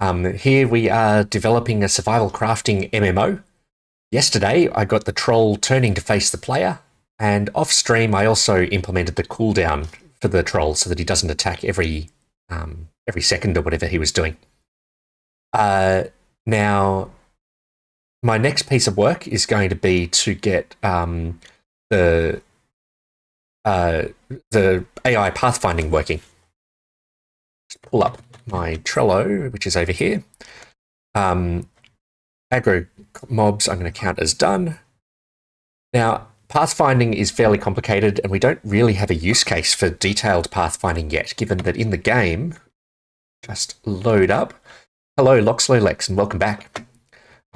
Here we are developing a survival crafting MMO. Yesterday, I got the troll turning to face the player, and off stream, I also implemented the cooldown for the troll so that he doesn't attack every second or whatever he was doing. Now, my next piece of work is going to be to get the AI pathfinding working. Just pull up my Trello, which is over here. Aggro mobs I'm going to count as done. Now, pathfinding is fairly complicated, and we don't really have a use case for detailed pathfinding yet, given that in the game, just load up. Hello, Loxlow Lex, and welcome back.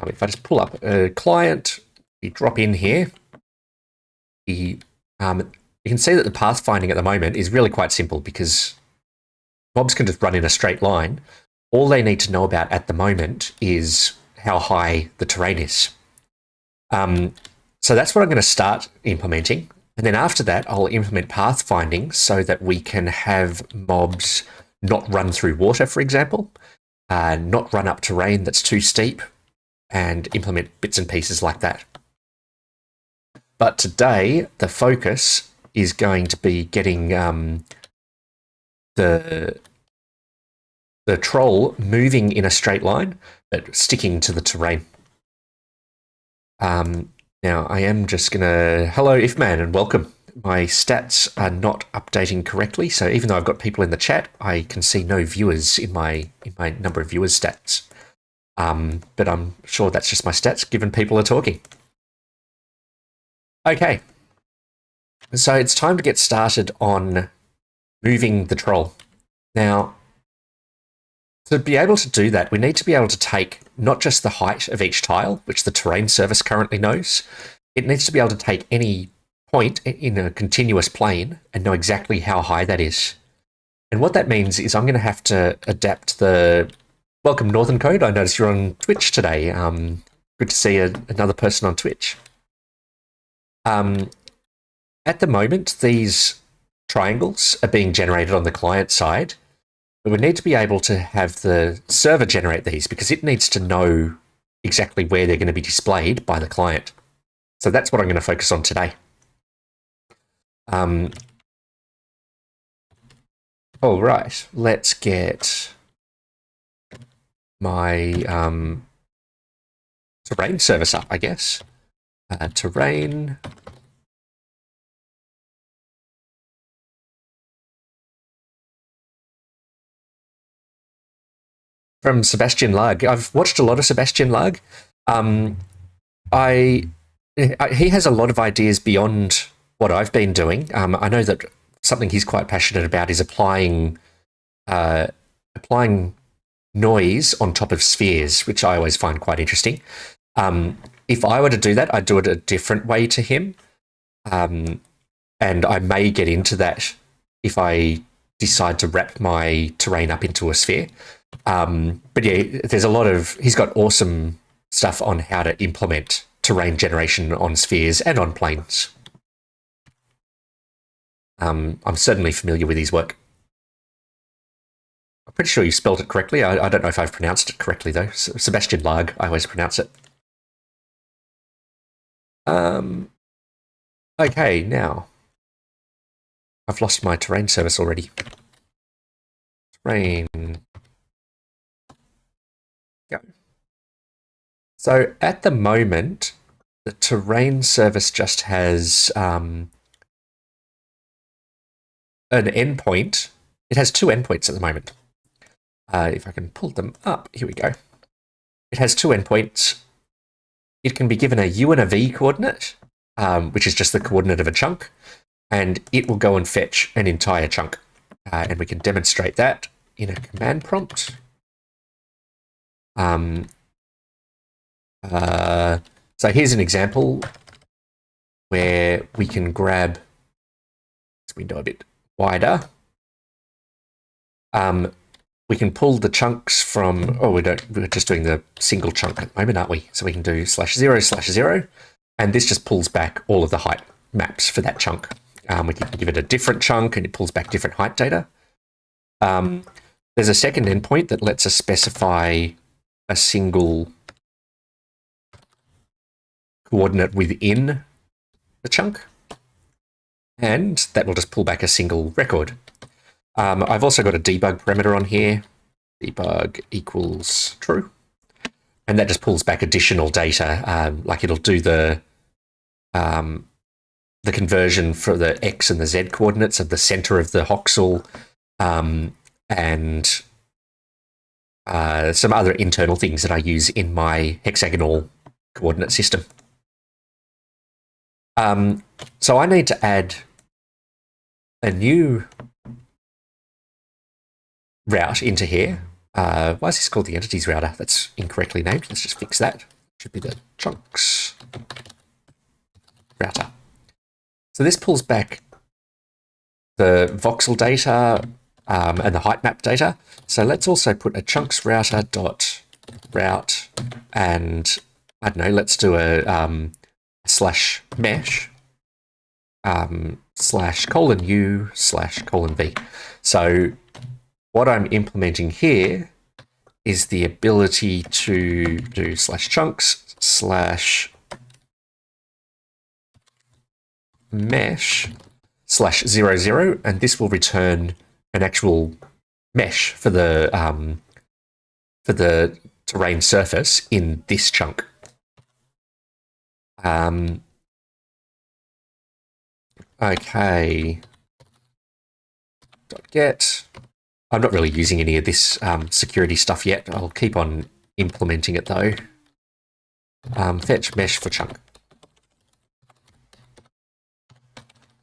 If I just pull up a client, we drop in here, you can see that the pathfinding at the moment is really quite simple because mobs can just run in a straight line. All they need to know about at the moment is how high the terrain is. So that's what I'm going to start implementing. And then after that, I'll implement pathfinding so that we can have mobs not run through water, for example, not run up terrain that's too steep, and implement bits and pieces like that. But today, the focus is going to be getting the troll moving in a straight line, but sticking to the terrain. Now, I am just going to... Hello, Ifman, and welcome. My stats are not updating correctly, so even though I've got people in the chat, I can see no viewers in my number of viewers stats. But I'm sure that's just my stats, given people are talking. Okay. So it's time to get started on moving the troll. Now, to be able to do that, we need to be able to take not just the height of each tile, which the terrain service currently knows. It needs to be able to take any point in a continuous plane and know exactly how high that is. And what that means is I'm going to have to adapt the... Welcome, Northern Code. I notice you're on Twitch today. Good to see another person on Twitch. At the moment, these triangles are being generated on the client side, but we need to be able to have the server generate these because it needs to know exactly where they're going to be displayed by the client. So that's what I'm going to focus on today. All right, let's get my terrain service up, I guess. Terrain. From Sebastian Larg. I've watched a lot of Sebastian Larg. He has a lot of ideas beyond what I've been doing. I know that something he's quite passionate about is applying noise on top of spheres, which I always find quite interesting. If I were to do that, I'd do it a different way to him. And I may get into that if I decide to wrap my terrain up into a sphere. But yeah, there's a lot of... He's got awesome stuff on how to implement terrain generation on spheres and on planes. I'm certainly familiar with his work. I'm pretty sure you spelled it correctly. I don't know if I've pronounced it correctly, though. Sebastian Larg, I always pronounce it. Okay, now. I've lost my terrain service already. Terrain. Go. So at the moment, the terrain service just has an endpoint. It has two endpoints at the moment. If I can pull them up, here we go. It has two endpoints. It can be given a U and a V coordinate, which is just the coordinate of a chunk, and it will go and fetch an entire chunk. And we can demonstrate that in a command prompt. So here's an example where we can grab this window a bit wider. We can pull the chunks from... Oh, we're just doing the single chunk at the moment, aren't we? So we can do /0/0, and this just pulls back all of the height maps for that chunk. We can give it a different chunk, and it pulls back different height data. There's a second endpoint that lets us specify a single coordinate within the chunk, and that will just pull back a single record. I've also got a debug parameter on here, debug equals true, and that just pulls back additional data, like it'll do the conversion for the X and the Z coordinates of the center of the voxel, and some other internal things that I use in my hexagonal coordinate system. So I need to add a new route into here. Why is this called the entities router? That's incorrectly named. Let's just fix that. Should be the chunks router. So this pulls back the voxel data and the height map data. So let's also put a chunks router dot route, and I don't know, let's do a slash mesh slash :u slash :v. So what I'm implementing here is the ability to do slash chunks slash mesh slash 00, and this will return an actual mesh for the terrain surface in this chunk. Okay. .get. I'm not really using any of this security stuff yet. I'll keep on implementing it though. Fetch mesh for chunk.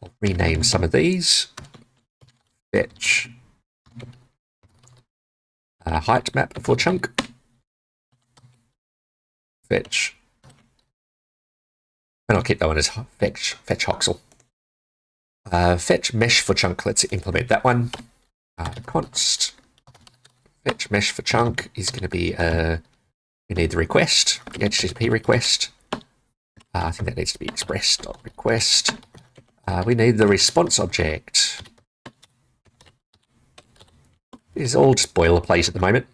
I'll rename some of these. Fetch height map for chunk. Fetch. And I'll keep that one as fetch voxel. Fetch mesh for chunk. Let's implement that one. Const fetch mesh for chunk is going to be we need the request, the HTTP request. I think that needs to be express.request. We need the response object. It's all just boilerplate at the moment.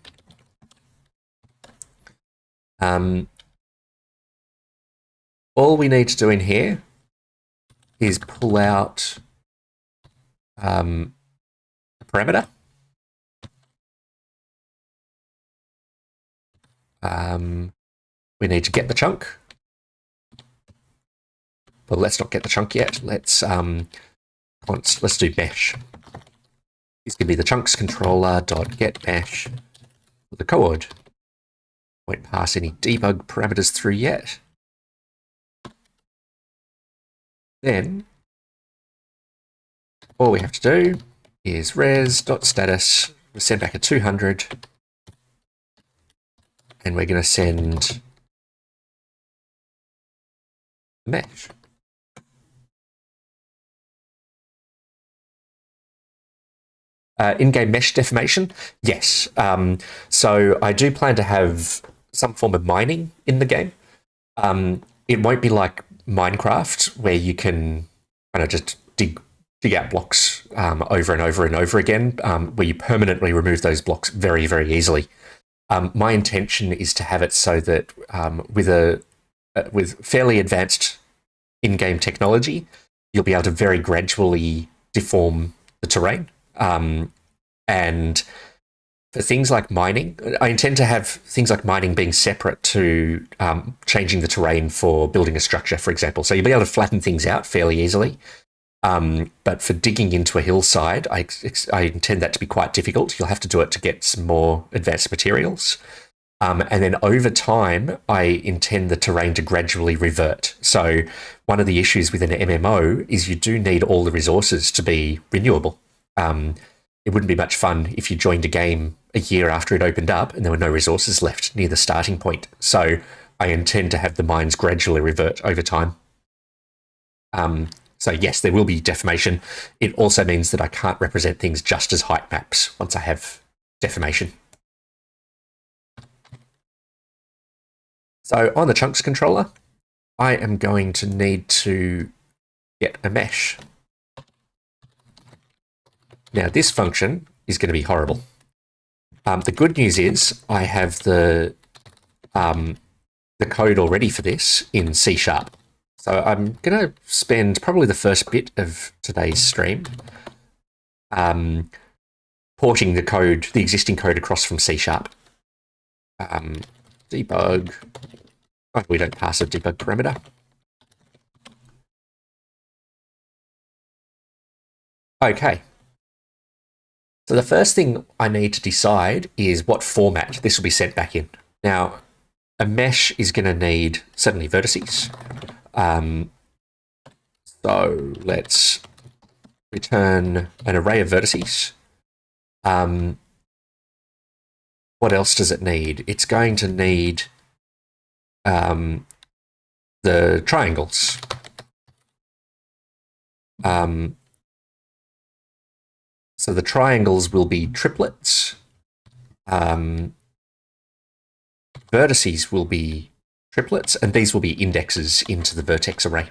All we need to do in here is pull out a parameter. We need to get the chunk. Well, let's not get the chunk yet. Let's do mesh. It's going to be the chunks controller dot get mesh with the coord. Won't pass any debug parameters through yet. Then all we have to do is res.status, we'll send back a 200, and we're going to send the mesh. In-game mesh deformation, yes. So I do plan to have some form of mining in the game. It won't be like Minecraft, where you can just dig out blocks over and over and over again, where you permanently remove those blocks very, very easily. My intention is to have it so that with fairly advanced in-game technology, you'll be able to very gradually deform the terrain. And for things like mining, I intend to have things like mining being separate to changing the terrain for building a structure, for example. So you'll be able to flatten things out fairly easily. But for digging into a hillside, I intend that to be quite difficult. You'll have to do it to get some more advanced materials. And then over time, I intend the terrain to gradually revert. So one of the issues with an MMO is you do need all the resources to be renewable. It wouldn't be much fun if you joined a game a year after it opened up and there were no resources left near the starting point. So I intend to have the mines gradually revert over time. So yes, there will be deformation. It also means that I can't represent things just as height maps once I have deformation. So on the chunks controller, I am going to need to get a mesh. Now this function is going to be horrible. The good news is I have the code already for this in C#. So I'm going to spend probably the first bit of today's stream porting the code, the existing code across from C#. Debug. Oh, we don't pass a debug parameter. Okay. So the first thing I need to decide is what format this will be sent back in. Now, a mesh is going to need certainly vertices. So let's return an array of vertices. What else does it need? It's going to need the triangles. So the triangles will be triplets. Vertices will be triplets, and these will be indexes into the vertex array.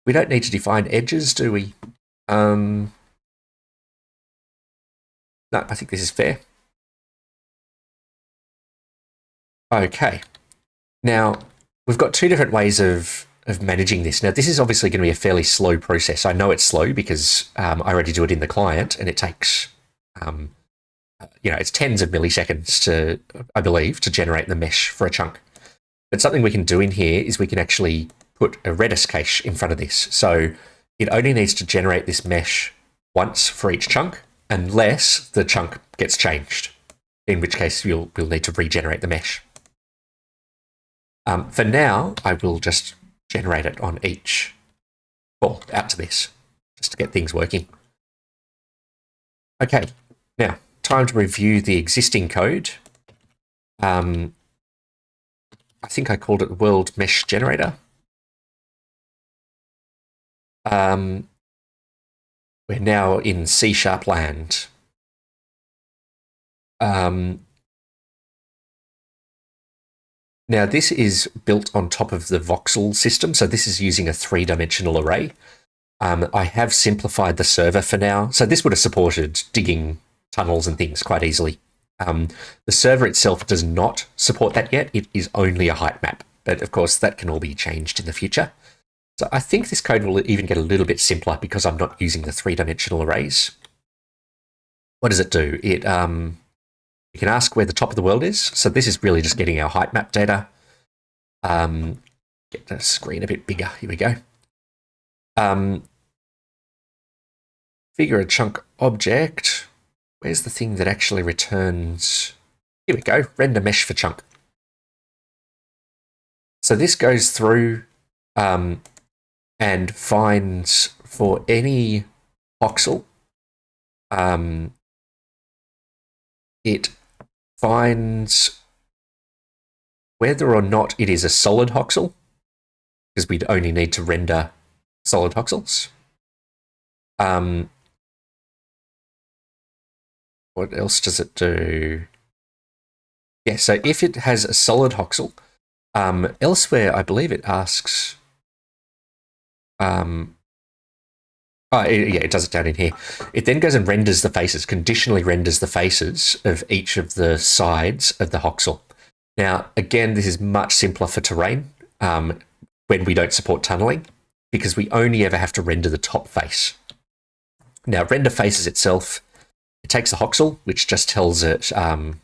We don't need to define edges, do we? No, I think this is fair. Okay. Now, we've got two different ways of managing this. Now, this is obviously going to be a fairly slow process. I know it's slow because I already do it in the client, and it takes, it's tens of milliseconds to, I believe, to generate the mesh for a chunk. But something we can do in here is we can actually put a Redis cache in front of this. So it only needs to generate this mesh once for each chunk, unless the chunk gets changed, in which case we'll need to regenerate the mesh. For now, I will just generate it on each call out to this, just to get things working. Okay, now time to review the existing code. I think I called it World Mesh Generator. We're now in C# land. Now, this is built on top of the voxel system, so this is using a 3-dimensional array. I have simplified the server for now, so this would have supported digging tunnels and things quite easily. The server itself does not support that yet. It is only a height map, but of course that can all be changed in the future. So I think this code will even get a little bit simpler because I'm not using the 3-dimensional arrays. What does it do? It you can ask where the top of the world is. So this is really just getting our height map data. Get the screen a bit bigger. Here we go. Figure a chunk object. Where's the thing that actually returns? Here we go. Render mesh for chunk. So this goes through and finds for any voxel. It finds whether or not it is a solid voxel, because we'd only need to render solid voxels. What else does it do? Yeah, so if it has a solid voxel, elsewhere I believe it asks... it does it down in here. It then goes and renders the faces, conditionally renders the faces of each of the sides of the voxel. Now, again, this is much simpler for terrain when we don't support tunneling, because we only ever have to render the top face. Now, render faces itself, it takes the voxel, which just tells it, can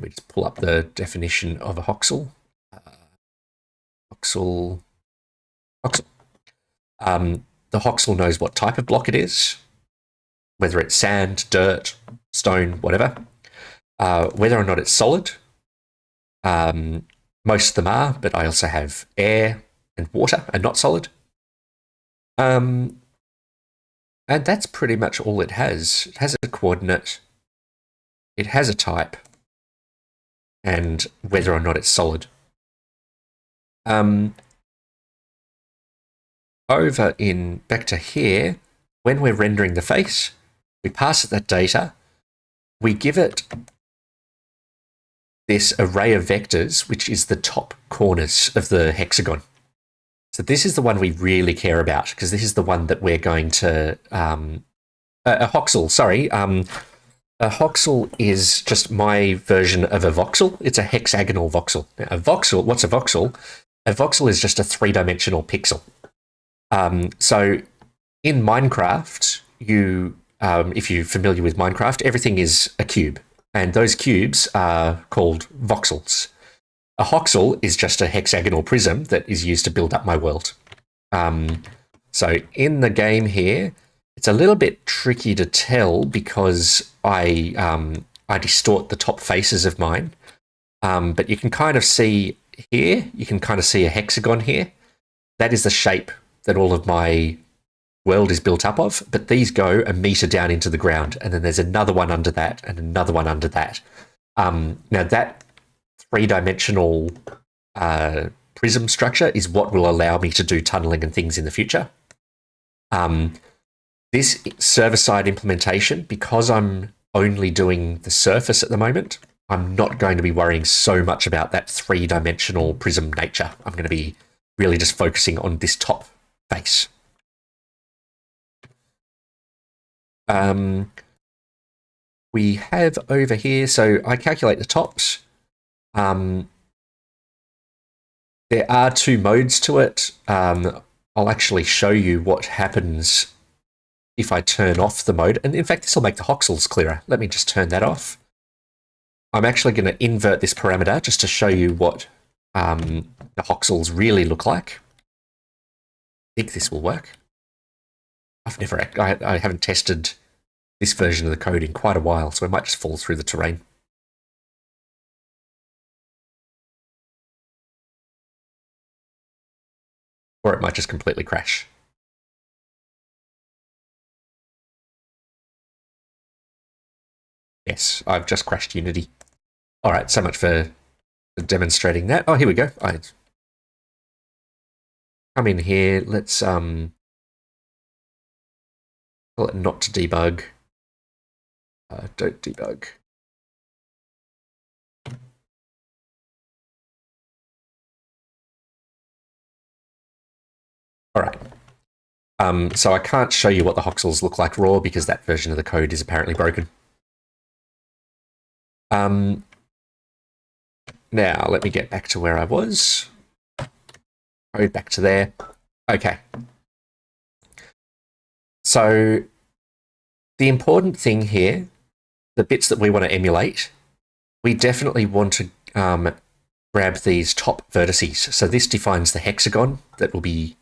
we just pull up the definition of a voxel? Voxel. The voxel knows what type of block it is, whether it's sand, dirt, stone, whatever, whether or not it's solid. Most of them are, but I also have air and water and not solid. And that's pretty much all it has. It has a coordinate, it has a type, and whether or not it's solid. Back to here, when we're rendering the face, we pass it that data, we give it this array of vectors, which is the top corners of the hexagon. So this is the one we really care about, because this is the one that we're going to A voxel, sorry. A voxel is just my version of a voxel. It's a hexagonal voxel. Now, a voxel, what's a voxel? A voxel is just a three-dimensional pixel. So in Minecraft, if you're familiar with Minecraft, everything is a cube, and those cubes are called voxels. A voxel is just a hexagonal prism that is used to build up my world. So in the game here, it's a little bit tricky to tell because I distort the top faces of mine. But you can kind of see here, you can kind of see a hexagon here. That is the shape that all of my world is built up of, but these go a meter down into the ground, and then there's another one under that and another one under that. Now that three-dimensional prism structure is what will allow me to do tunneling and things in the future. This server-side implementation, because I'm only doing the surface at the moment, I'm not going to be worrying so much about that three-dimensional prism nature. I'm going to be really just focusing on this top face. We have over here, so I calculate the tops. There are two modes to it. I'll actually show you what happens if I turn off the mode. And in fact, this will make the voxels clearer. Let me just turn that off. I'm actually going to invert this parameter just to show you what the voxels really look like. I think this will work. I haven't tested this version of the code in quite a while, so I might just fall through the terrain. Or it might just completely crash. Yes, I've just crashed Unity. All right, so much for demonstrating that. Oh, here we go. I come in here. Let's call it not to debug. Don't debug. All right. So I can't show you what the voxels look like raw because that version of the code is apparently broken. Now, let me get back to where I was. Code back to there. Okay. So the important thing here, the bits that we want to emulate, we definitely want to grab these top vertices. So this defines the hexagon that will be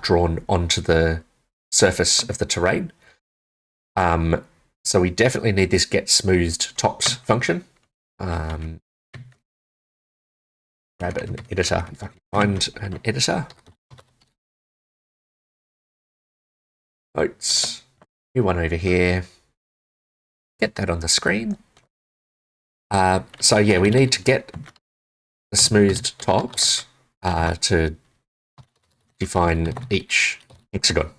drawn onto the surface of the terrain. So we definitely need this get smoothed tops function. Grab an editor, if I can find an editor. Notes, new one over here. Get that on the screen. So yeah, we need to get the smoothed tops to define each hexagon.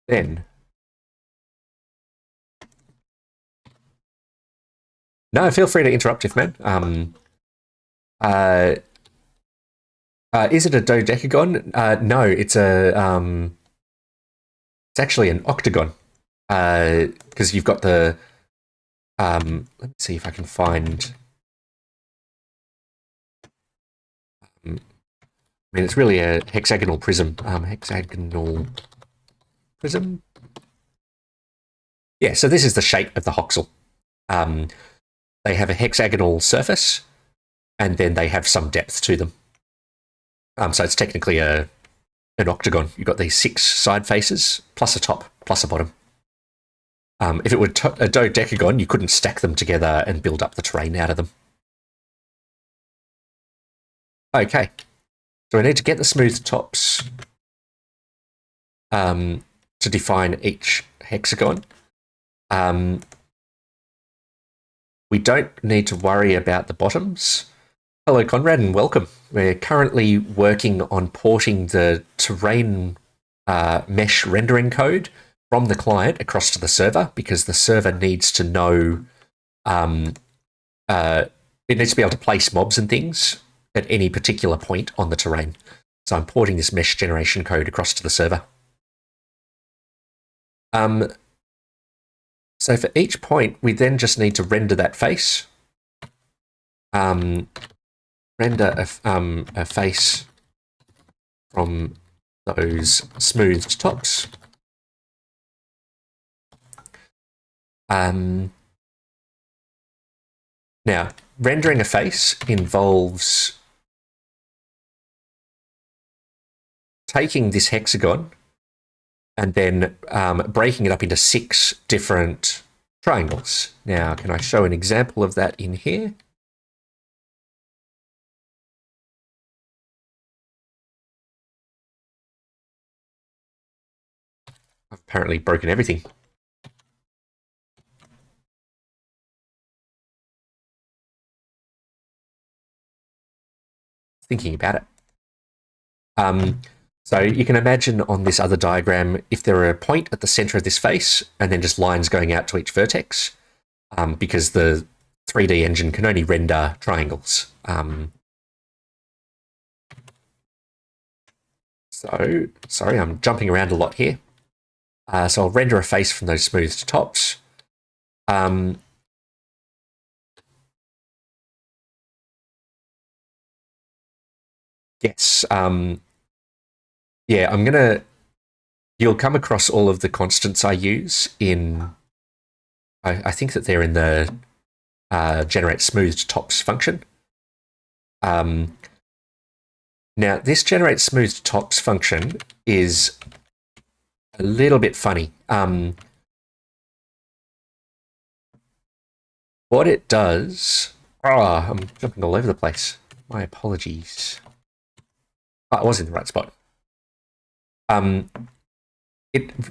Then, no, feel free to interrupt if man. Is it a dodecagon? No, it's a it's actually an octagon. Because you've got the let me see if I can find. I mean, it's really a hexagonal prism. Hexagonal prism. Yeah, so this is the shape of the voxel. They have a hexagonal surface, and then they have some depth to them. So it's technically an octagon. You've got these 6 side faces, plus a top, plus a bottom. If it were a dodecagon, you couldn't stack them together and build up the terrain out of them. Okay, so we need to get the smooth tops to define each hexagon. We don't need to worry about the bottoms. Hello, Conrad, and welcome. We're currently working on porting the terrain mesh rendering code from the client across to the server because the server needs to know it needs to be able to place mobs and things at any particular point on the terrain. So I'm porting this mesh generation code across to the server. So for each point, we then just need to render that face. Render a face from those smoothed tops. Now, rendering a face involves taking this hexagon and then breaking it up into 6 different triangles. Now, can I show an example of that in here? I've apparently broken everything. Thinking about it. So you can imagine on this other diagram, if there are a point at the center of this face and then just lines going out to each vertex, because the 3D engine can only render triangles. So, sorry, I'm jumping around a lot here. So I'll render a face from those smoothed tops. Yes. Yeah, you'll come across all of the constants I use in, I think that they're in the generate smoothed tops function. Now, this generate smoothed tops function is a little bit funny. What it does, I'm jumping all over the place. My apologies. I was in the right spot. When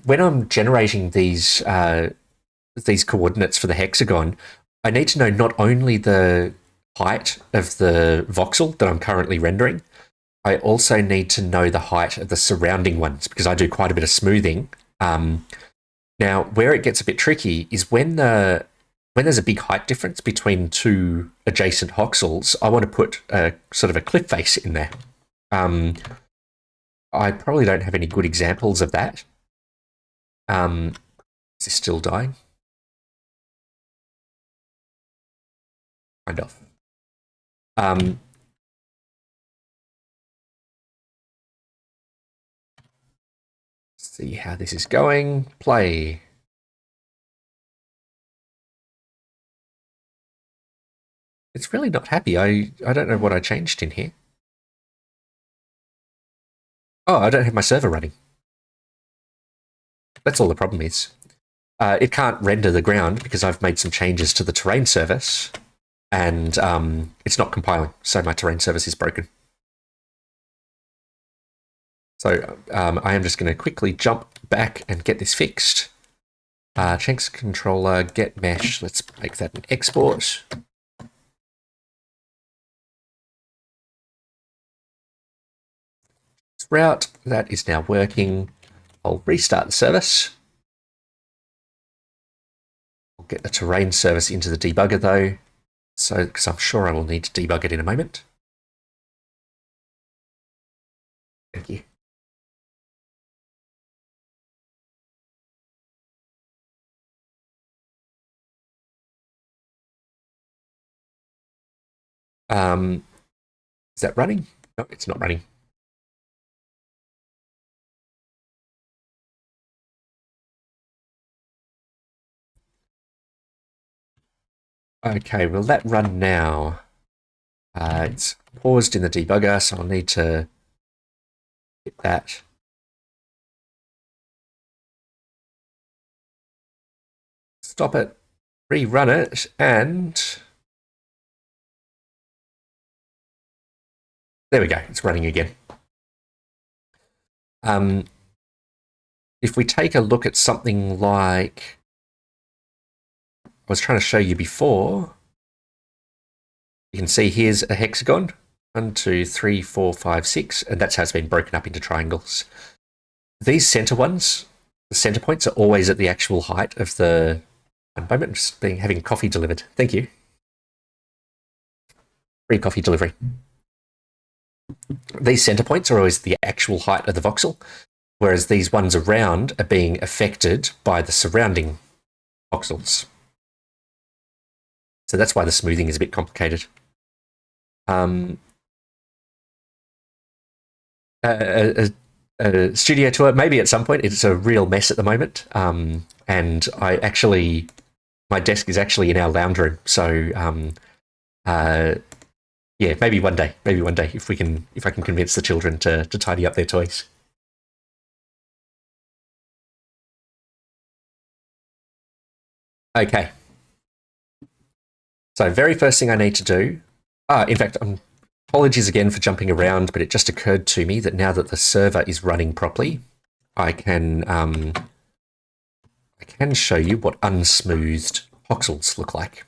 I'm generating these coordinates for the hexagon, I need to know not only the height of the voxel that I'm currently rendering, I also need to know the height of the surrounding ones because I do quite a bit of smoothing. Now, where it gets a bit tricky is when there's a big height difference between 2 adjacent voxels, I want to put a sort of a cliff face in there. I probably don't have any good examples of that. Is this still dying? Kind of. See how this is going. Play. It's really not happy. I don't know what I changed in here. Oh, I don't have my server running. That's all the problem is. It can't render the ground because I've made some changes to the terrain service and it's not compiling, so my terrain service is broken. So I am just going to quickly jump back and get this fixed. Change controller, get mesh. Let's make that an export. Route, that is now working. I'll restart the service. I'll get the terrain service into the debugger though, so because I'm sure I will need to debug it in a moment. Thank you. Is that running? No, it's not running. Okay, will that run now? It's paused in the debugger, so I'll need to hit that. Stop it, rerun it, and there we go, it's running again. If we take a look at something like I was trying to show you before, you can see here's a hexagon, 1, 2, 3, 4, 5, 6, and that's how it's been broken up into triangles. These center ones, the center points are always at the actual height of the. One moment, I'm just having coffee delivered. Thank you. Free coffee delivery. These center points are always the actual height of the voxel, whereas these ones around are being affected by the surrounding voxels. So that's why the smoothing is a bit complicated. A studio tour, maybe at some point. It's a real mess at the moment. And my desk is actually in our lounge room. So, yeah, maybe one day, if I can convince the children to tidy up their toys. Okay. So very first thing I need to do, in fact, apologies again for jumping around, but it just occurred to me that now that the server is running properly, I can show you what unsmoothed voxels look like.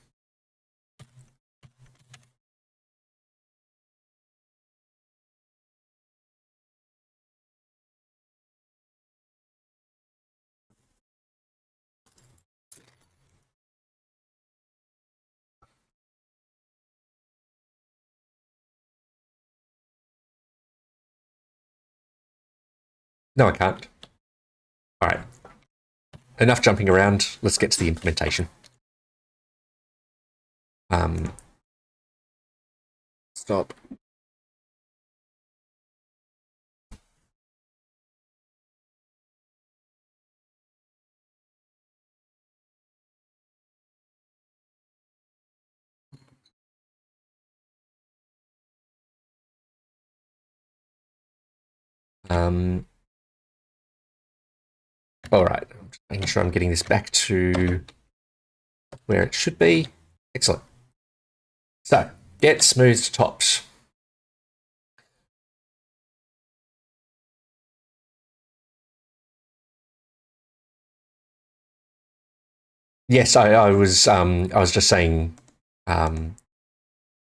No, I can't. All right. Enough jumping around. Let's get to the implementation. Stop. All right. I'm just making sure I'm getting this back to where it should be. Excellent. So, get smoothed tops. Yes, I was just saying. I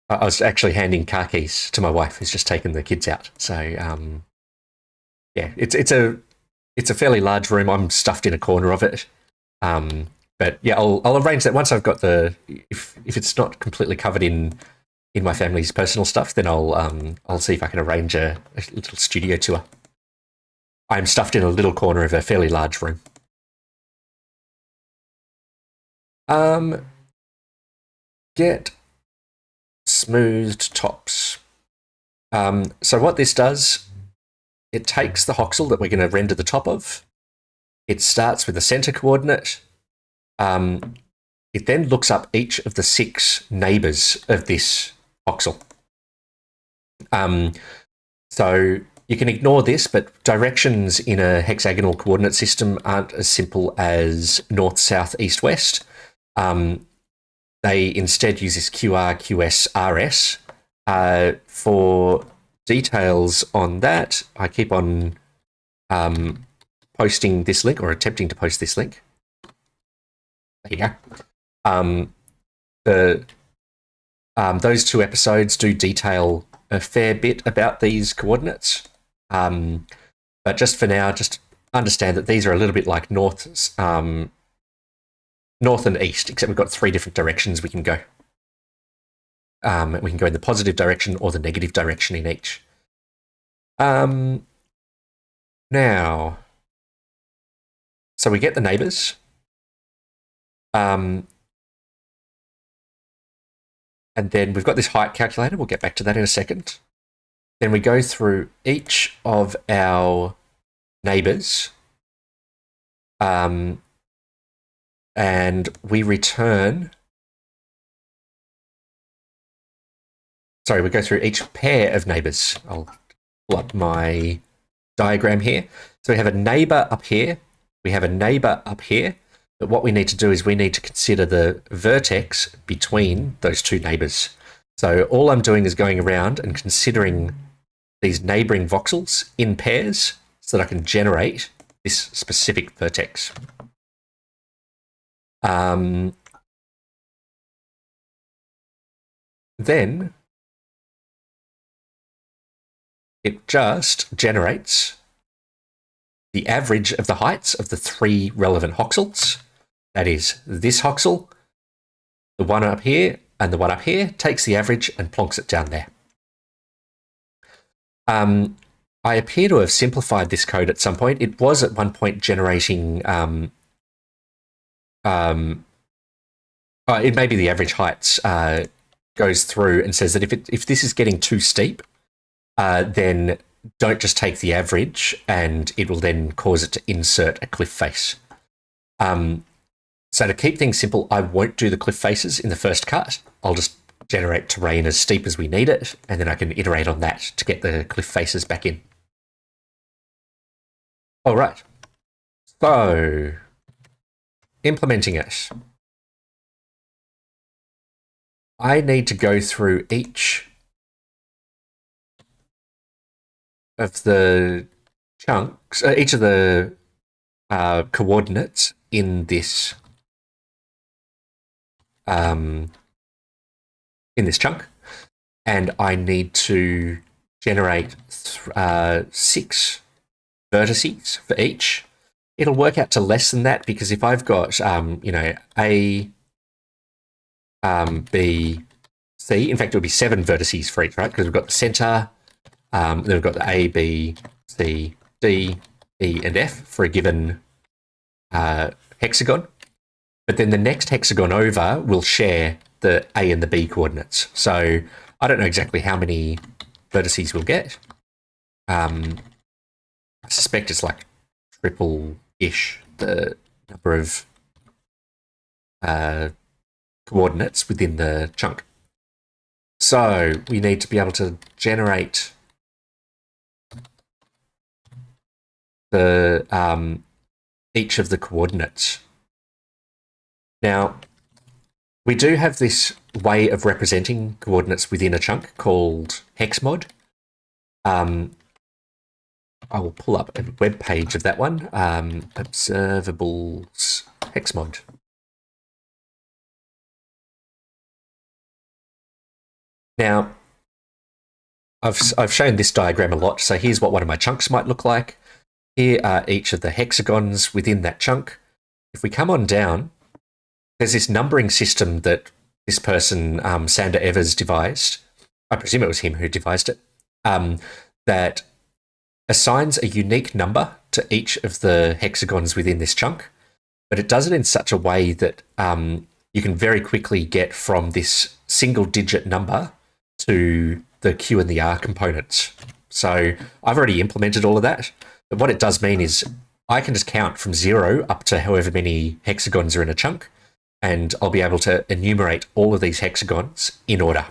was actually handing car keys to my wife, who's just taken the kids out. So, yeah, it's a fairly large room. I'm stuffed in a corner of it. But yeah, I'll arrange that once I've got if it's not completely covered in my family's personal stuff, then I'll see if I can arrange a little studio tour. I'm stuffed in a little corner of a fairly large room. Get smoothed tops. So what this does, it takes the voxel that we're going to render the top of. It starts with the center coordinate. It then looks up each of the 6 neighbors of this voxel. So you can ignore this, but directions in a hexagonal coordinate system aren't as simple as north, south, east, west. They instead use this QR, QS, RS. For details on that, I keep on posting this link, or attempting to post this link. There you go. Those 2 episodes do detail a fair bit about these coordinates. But just for now, just understand that these are a little bit like north and east, except we've got 3 different directions we can go. We can go in the positive direction or the negative direction in each. Now, so we get the neighbors. And then we've got this height calculator. We'll get back to that in a second. Then we go through each of our neighbors. And we return. Sorry, we go through each pair of neighbors. I'll pull up my diagram here. So we have a neighbor up here. We have a neighbor up here. But what we need to do is we need to consider the vertex between those 2 neighbors. So all I'm doing is going around and considering these neighboring voxels in pairs so that I can generate this specific vertex. Then it just generates the average of the heights of the 3 relevant voxels. That is this voxel, the one up here, and the one up here takes the average and plonks it down there. I appear to have simplified this code at some point. It was at one point generating it may be the average heights goes through and says that if this is getting too steep, then don't just take the average, and it will then cause it to insert a cliff face. So to keep things simple, I won't do the cliff faces in the first cut. I'll just generate terrain as steep as we need it, and then I can iterate on that to get the cliff faces back in. All right. So implementing it. I need to go through each of the chunks, each of the coordinates in this chunk, and I need to generate 6 vertices for each. It'll work out to less than that, because if I've got A, B, C, in fact it would be 7 vertices for each, right? Because we've got the center, then we've got the A, B, C, D, E, and F for a given hexagon. But then the next hexagon over will share the A and the B coordinates. So I don't know exactly how many vertices we'll get. I suspect it's like triple-ish the number of coordinates within the chunk. So we need to be able to generate the each of the coordinates. Now, we do have this way of representing coordinates within a chunk called Hex Mod. I will pull up a web page of that one. Observables Hex Mod. Now, I've shown this diagram a lot. So here's what one of my chunks might look like. Here are each of the hexagons within that chunk. If we come on down, there's this numbering system that this person, Sander Evers, devised. I presume it was him who devised it. That assigns a unique number to each of the hexagons within this chunk, but it does it in such a way that you can very quickly get from this single-digit number to the Q and the R components. So I've already implemented all of that, but what it does mean is I can just count from 0 up to however many hexagons are in a chunk, and I'll be able to enumerate all of these hexagons in order,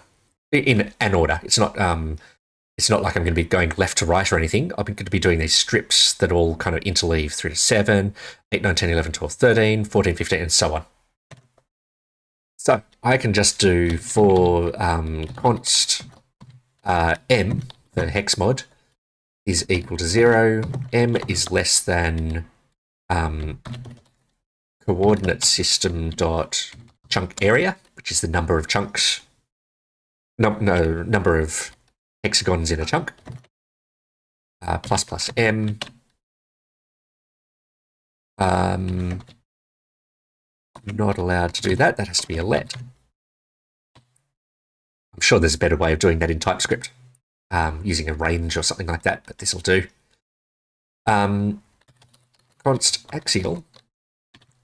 in an order. It's not like I'm going to be going left to right or anything. I'm going to be doing these strips that all kind of interleave 3 to 7, 8, 9, 10, 11, 12, 13, 14, 15, and so on. So I can just do for const m, the hex mod, is equal to 0. M is less than coordinate system dot chunk area, which is the number of chunks, number of hexagons in a chunk, plus m. Not allowed to do that. That has to be a let. I'm sure there's a better way of doing that in TypeScript, using a range or something like that, but this will do. Const axial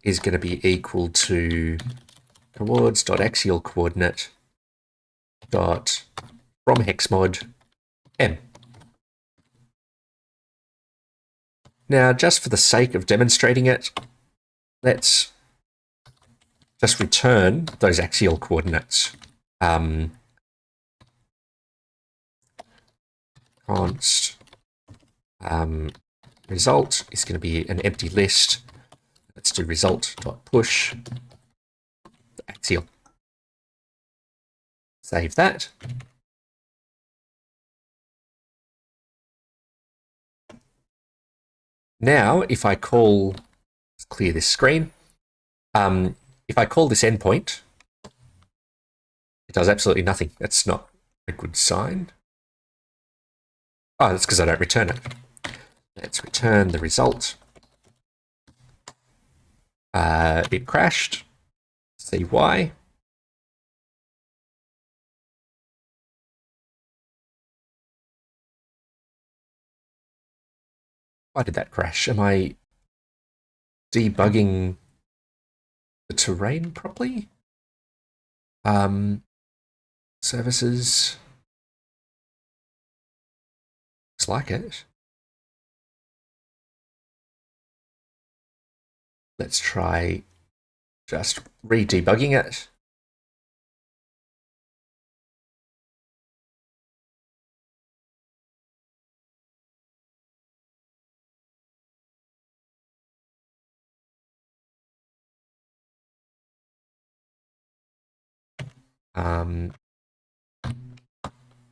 is going to be equal to coords.axial coordinate dot from hexmod m. Now, just for the sake of demonstrating it, let's just return those axial coordinates. Const result is going to be an empty list. Let's do result.push axial. Save that. Now, if I call, let's clear this screen. If I call this endpoint, it does absolutely nothing. That's not a good sign. Oh, that's because I don't return it. Let's return the result. It crashed. See why. Why did that crash? Am I debugging the terrain properly? Services. Looks like it. Let's try just re-debugging it.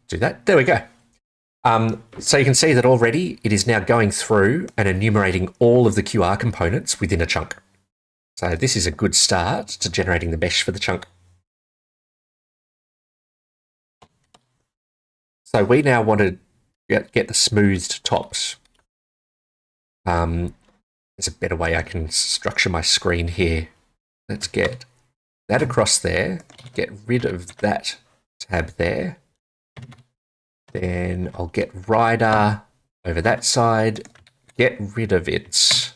Do that. There we go. So you can see that already it is now going through and enumerating all of the QR components within a chunk. So this is a good start to generating the mesh for the chunk. So we now want to get the smoothed tops. There's a better way I can structure my screen here. Let's get that across there, get rid of that tab there. Then I'll get rider over that side, get rid of its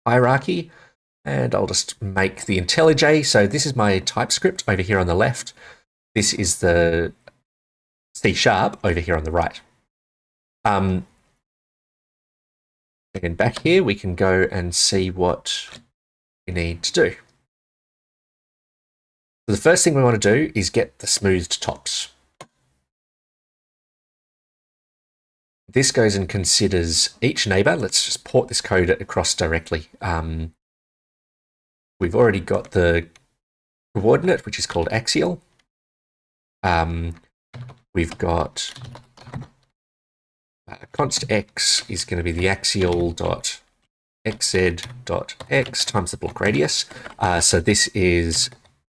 hierarchy, and I'll just make the IntelliJ. So this is my TypeScript over here on the left. This is the C# over here on the right. And back here, we can go and see what we need to do. So the first thing we want to do is get the smoothed tops. This goes and considers each neighbor. Let's just port this code across directly. We've already got the coordinate, which is called axial. We've got const x is going to be the axial dot xz dot x times the block radius. So this is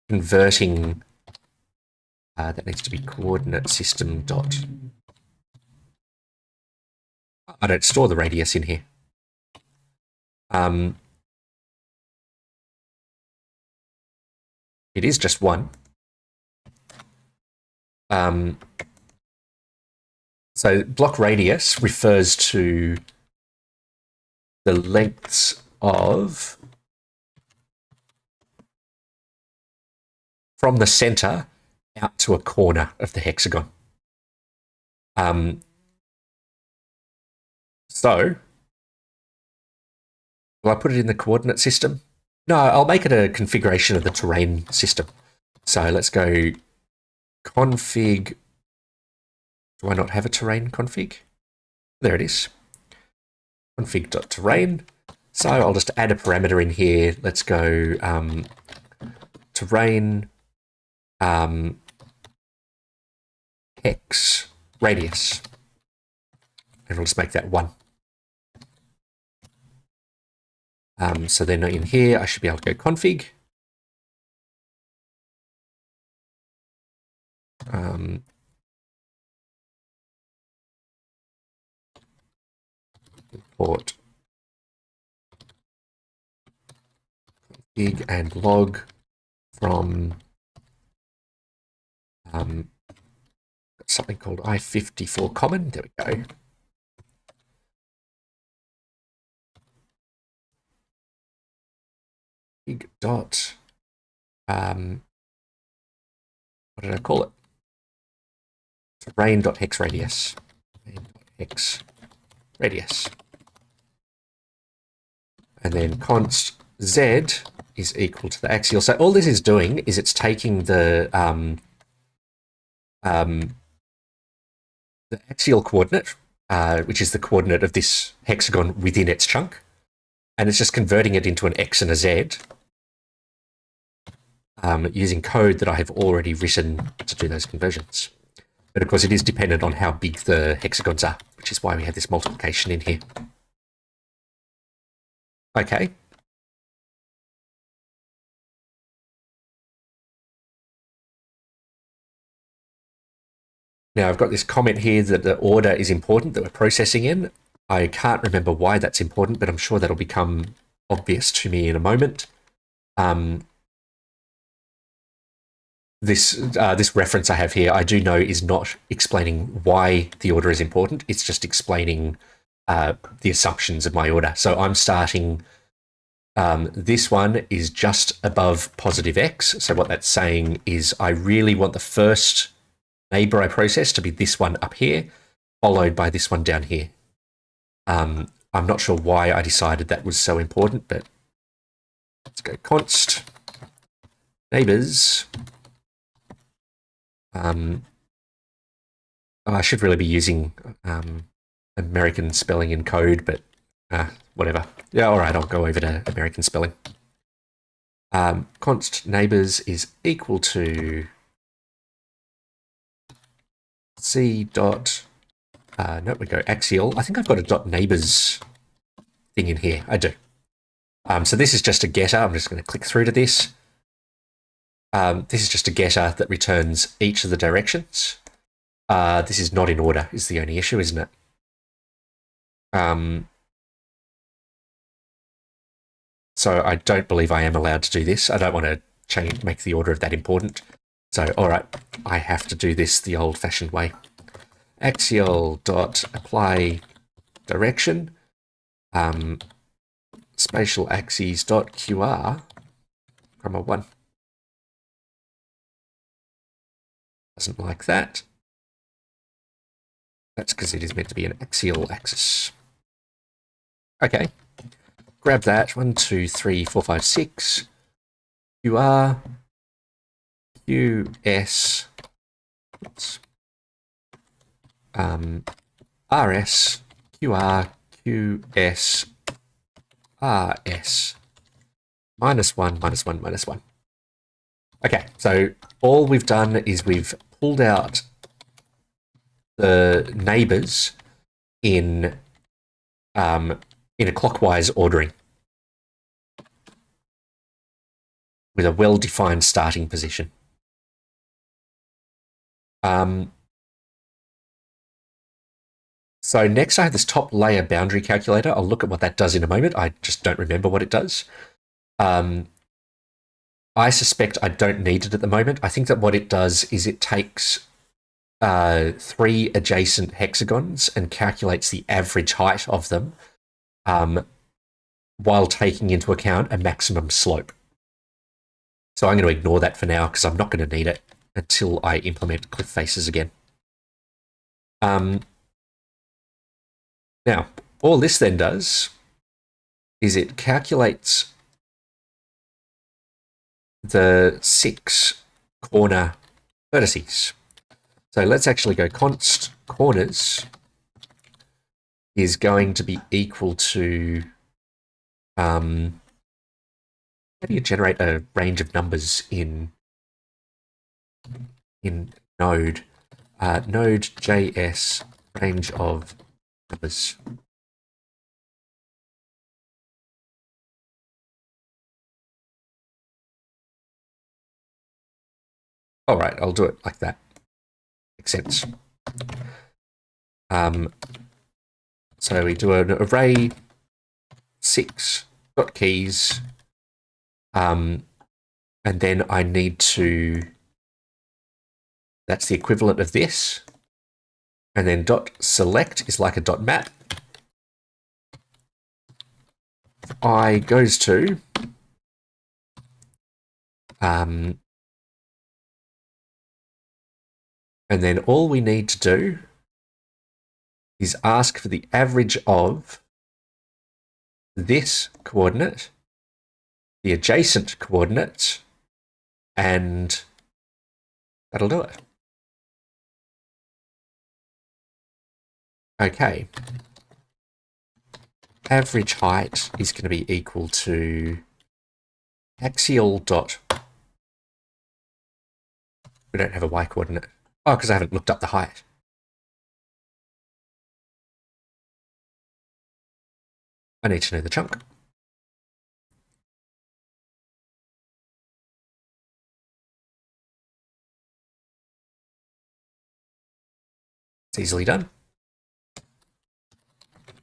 converting, that needs to be coordinate system dot. I don't store the radius in here. It is just one. So block radius refers to the lengths of from the center out to a corner of the hexagon. So will I put it in the coordinate system? No, I'll make it a configuration of the terrain system. So let's go config. Do I not have a terrain config? There it is. Config.terrain. So I'll just add a parameter in here. Let's go terrain hex radius. And we'll just make that 1. So then in here, I should be able to go config. Import config and log from something called I54 common. There we go. Config dot what did I call it? Terrain.hex radius. Hex radius. And then const z is equal to the axial. So all this is doing is it's taking the axial coordinate, which is the coordinate of this hexagon within its chunk, and it's just converting it into an x and a z using code that I have already written to do those conversions. But of course, it is dependent on how big the hexagons are, which is why we have this multiplication in here. Okay. Now I've got this comment here that the order is important that we're processing in. I can't remember why that's important, but I'm sure that'll become obvious to me in a moment. this reference I have here, I do know is not explaining why the order is important. It's just explaining the assumptions of my order. So I'm starting, this one is just above positive X. So what that's saying is I really want the first neighbor I process to be this one up here, followed by this one down here. I'm not sure why I decided that was so important, but let's go const neighbors. I should really be using American spelling and code, but whatever. Yeah, all right, I'll go over to American spelling. Const neighbors is equal to c dot, no, we go axial. I think I've got a dot neighbors thing in here. I do. So this is just a getter. I'm just going to click through to this. This is just a getter that returns each of the directions. This is not in order, is the only issue, isn't it? So I don't believe I am allowed to do this. I don't want to make the order of that important. So, all right, I have to do this the old-fashioned way. Axial dot apply direction, spatial axes dot qr, comma 1. Doesn't like that. That's because it is meant to be an axial axis. Okay, grab that. 1, 2, 3, 4, 5, 6. QR, QS, RS, QR, QS, RS. -1, -1, -1. Okay, so all we've done is we've pulled out the neighbors in a clockwise ordering with a well-defined starting position. So next I have this top layer boundary calculator. I'll look at what that does in a moment. I just don't remember what it does. I suspect I don't need it at the moment. I think that what it does is it takes 3 adjacent hexagons and calculates the average height of them while taking into account a maximum slope. So I'm going to ignore that for now because I'm not going to need it until I implement cliff faces again. Now, all this then does is it calculates the 6 corner vertices. So let's actually go const corners is going to be equal to, how do you generate a range of numbers in Node? Node.js range of numbers. All right, I'll do it like that. Makes sense. So we do an array 6 dot keys, and then I need to, that's the equivalent of this, and then dot select is like a dot map. I goes to and then all we need to do is ask for the average of this coordinate, the adjacent coordinates, and that'll do it. Okay. Average height is going to be equal to axial dot, we don't have a y coordinate. Oh, because I haven't looked up the height. I need to know the chunk. It's easily done.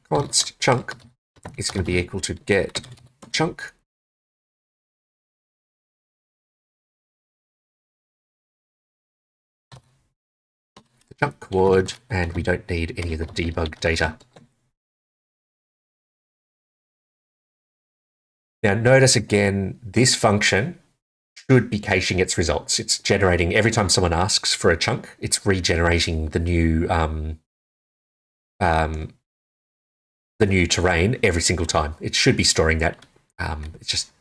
Const chunk is going to be equal to get chunk. chunk coord, and we don't need any of the debug data. Now notice again, this function should be caching its results. It's generating, every time someone asks for a chunk, it's regenerating the new terrain every single time. It should be storing that.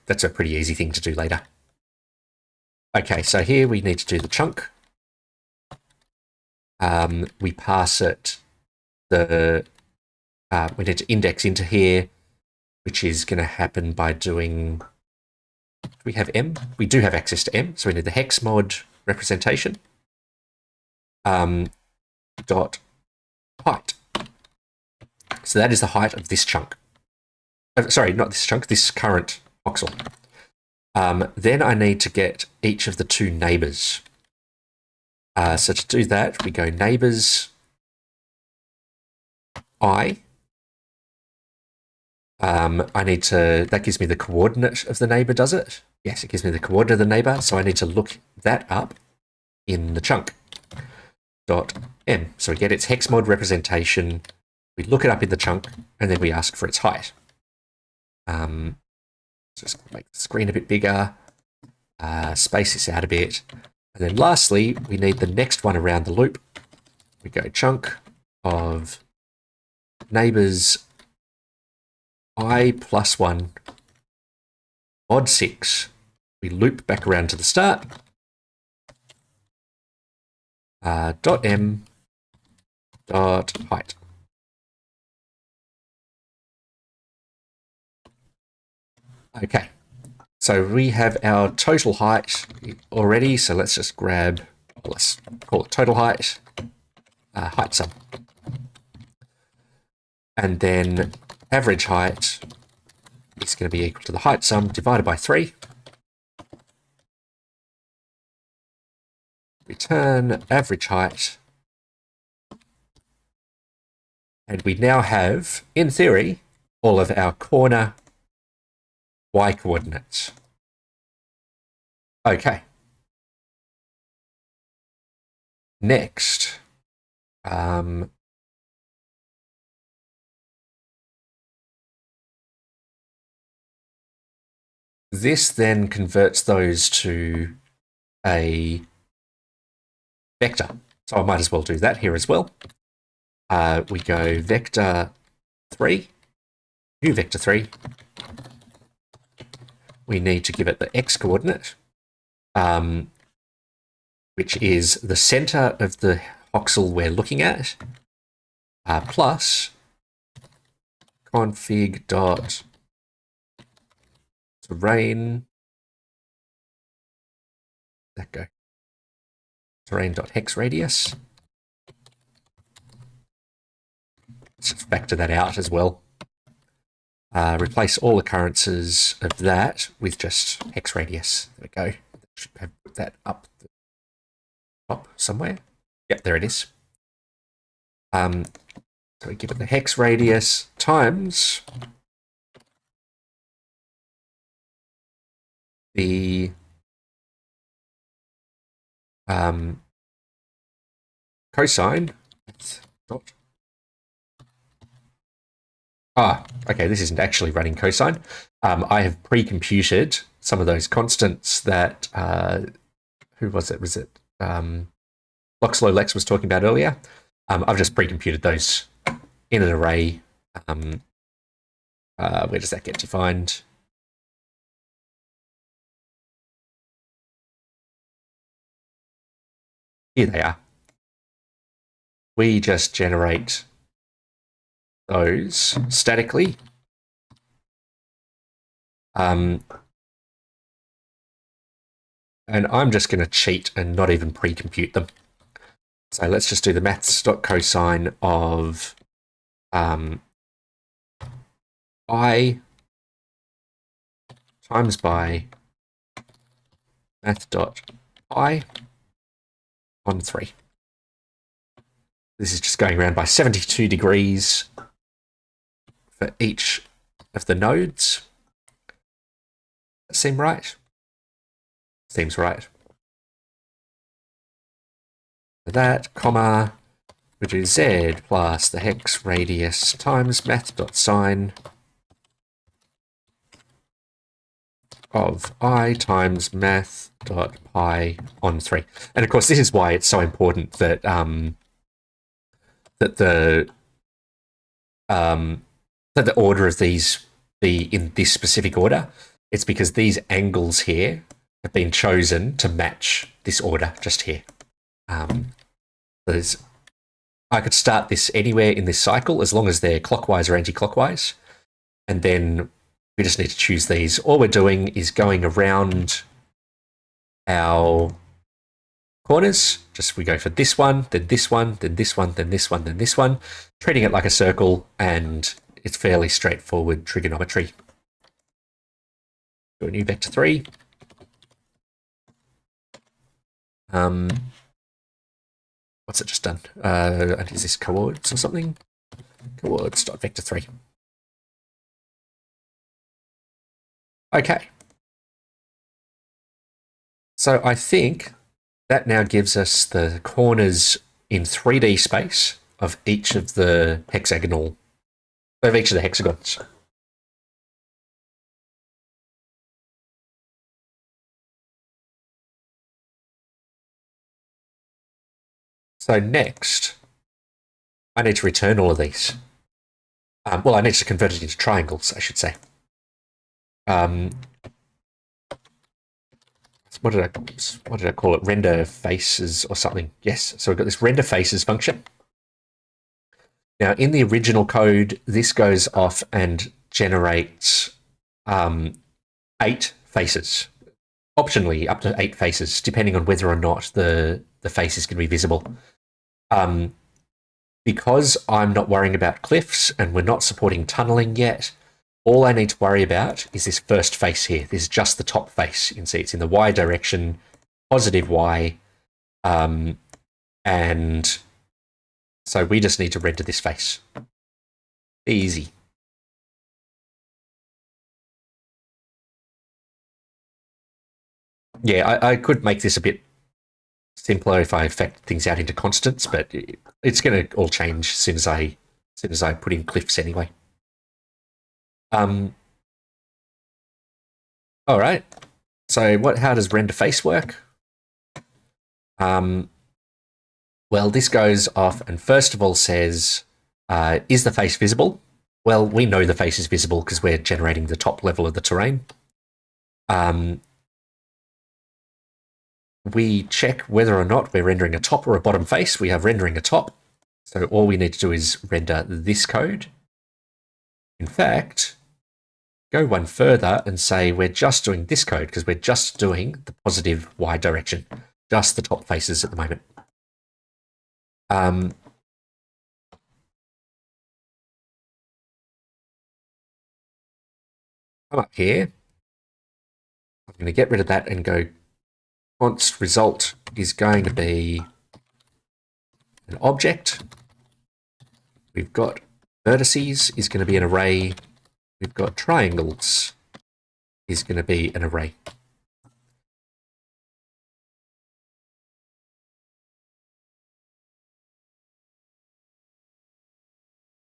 That's a pretty easy thing to do later. Okay, so here we need to do the chunk. We pass it we need to index into here, which is going to happen by doing, do we have M? We do have access to M, so we need the Hex Mod representation. Dot height. So that is the height of this chunk. Sorry, not this chunk, this current voxel. Then I need to get each of the two neighbors. So to do that, we go neighbors I. I need to, that gives me the coordinate of the neighbor, does it? Yes, it gives me the coordinate of the neighbor, so I need to look that up in the chunk. Dot M. So we get its hex mod representation, we look it up in the chunk, and then we ask for its height. Just make the screen a bit bigger, space this out a bit, and then lastly, we need the next one around the loop. We go chunk of neighbors I plus 1 mod 6. We loop back around to the start. Dot M dot height. Okay, so we have our total height already, so let's just grab, let's call it total height, height sum. And then average height is going to be equal to the height sum divided by 3. Return average height. And we now have, in theory, all of our corner y coordinates. Okay. Next, this then converts those to a vector. So I might as well do that here as well. We go vector 3, new vector 3. We need to give it the x coordinate, which is the center of the voxel we're looking at, plus config dot terrain, that go, terrain dot hex radius. Let's just factor that out as well. Replace all occurrences of that with just hex radius. There we go. Should have put that up the top somewhere. Yep, there it is. So we give it the hex radius times the cosine. Okay, this isn't actually running cosine. I have pre-computed some of those constants that, who was it? Was it Loxlow Lex was talking about earlier? I've just pre-computed those in an array. Where does that get defined? Here they are. We just generate those statically. And I'm just going to cheat and not even pre-compute them. So let's just do the maths.cosine of I times by math.pi on 3. This is just going around by 72 degrees for each of the nodes. Does that seem right? Seems right. For that, comma, we do z plus the hex radius times math.sine of I times math.pi on 3. And of course, this is why it's so important that that the order of these be in this specific order. It's because these angles here have been chosen to match this order just here. I could start this anywhere in this cycle as long as they're clockwise or anti-clockwise. And then we just need to choose these. All we're doing is going around our corners. Just we go for this one, then this one, then this one, then this one, then this one, treating it like a circle, and it's fairly straightforward trigonometry. Do a new vector 3. What's it just done? Is this coords or something? Coords.vector 3. Okay. So I think that now gives us the corners in 3D space of each of the hexagons. So next, I need to return all of these. Well, I need to convert it into triangles, I should say. What did I call it? Render faces or something. Yes, so we've got this render faces function. Now, in the original code, this goes off and generates 8 faces. Optionally, up to 8 faces, depending on whether or not the face is going to be visible. Because I'm not worrying about cliffs and we're not supporting tunneling yet, all I need to worry about is this first face here. This is just the top face. You can see it's in the Y direction, positive Y. And so we just need to render this face. Easy. Yeah, I could make this a bit simpler if I effect things out into constants, but it's going to all change as soon as I put in cliffs anyway. All right. So how does render face work? Well, this goes off and first of all says, is the face visible? Well, we know the face is visible because we're generating the top level of the terrain. We check whether or not we're rendering a top or a bottom face. We have rendering a top. So all we need to do is render this code. In fact, go one further and say we're just doing this code because we're just doing the positive Y direction, just the top faces at the moment. Come up here. I'm going to get rid of that and go const result is going to be an object. We've got vertices is going to be an array. We've got triangles is going to be an array.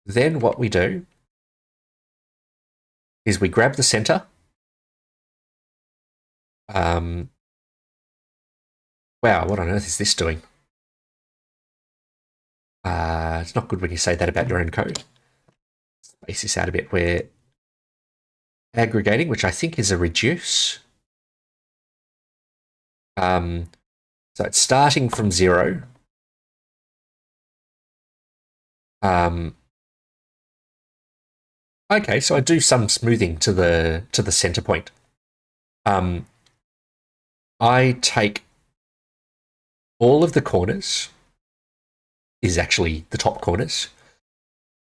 Then what we do is we grab the center. Wow, what on earth is this doing? It's not good when you say that about your own code. Space this out a bit. We're aggregating, which I think is a reduce. So it's starting from 0. Okay, so I do some smoothing to the center point. I take all of the corners is actually the top corners.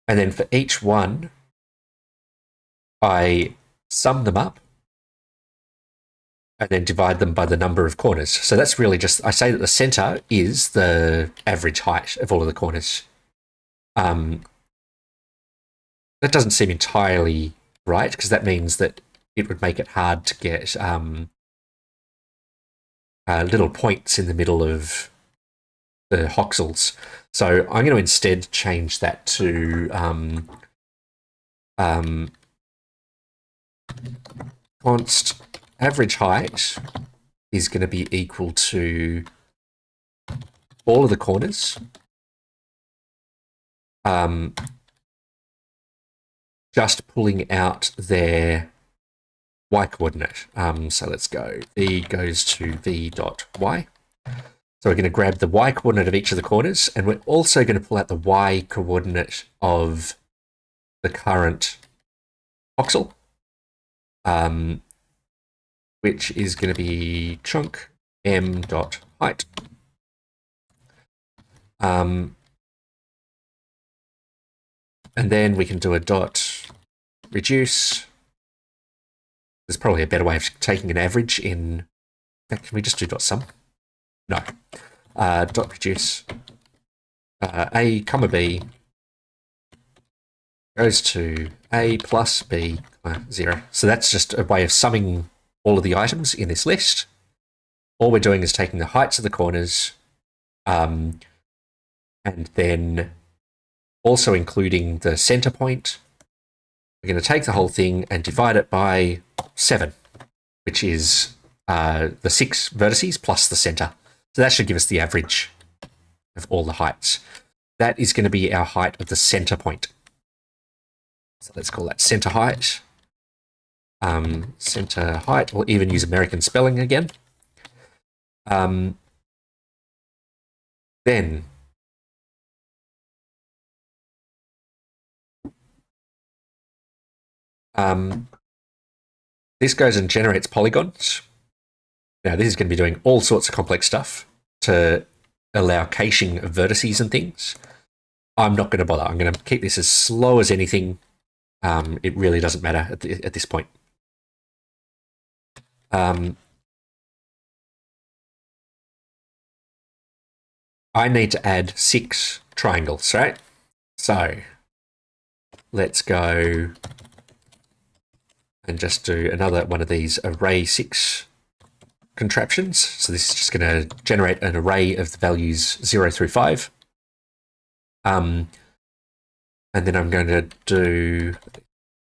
And then for each one, I sum them up and then divide them by the number of corners. So that's really just, I say that the center is the average height of all of the corners. That doesn't seem entirely right because that means that it would make it hard to get little points in the middle of the voxels. So I'm going to instead change that to const average height is going to be equal to all of the corners, just pulling out their y coordinate. So let's go. V goes to v dot y. So we're going to grab the y coordinate of each of the corners, and we're also going to pull out the y coordinate of the current voxel, which is going to be chunk m dot height. And then we can do a dot reduce. There's probably a better way of taking an average in. Can we just do dot sum? No. Dot reduce. A comma b goes to a plus b 0. So that's just a way of summing all of the items in this list. All we're doing is taking the heights of the corners, and then also including the center point. We're going to take the whole thing and divide it by 7, which is the 6 vertices plus the center. So that should give us the average of all the heights. That is going to be our height of the center point. So let's call that center height. Center height, we'll even use American spelling again. Then this goes and generates polygons. Now this is going to be doing all sorts of complex stuff to allow caching of vertices and things. I'm not going to bother. I'm going to keep this as slow as anything. It really doesn't matter at this point. I need to add 6 triangles, right? So let's go and just do another one of these array 6 contraptions. So this is just going to generate an array of the values 0 through 5. And then I'm going to do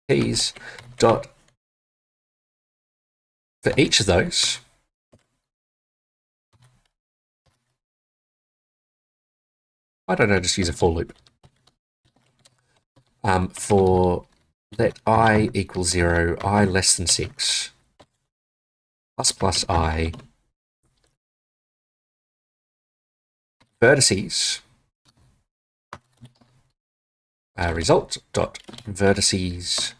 keys dot for each of those. Why don't I just use a for loop? For let I equal 0, I less than 6, plus I, vertices, result dot vertices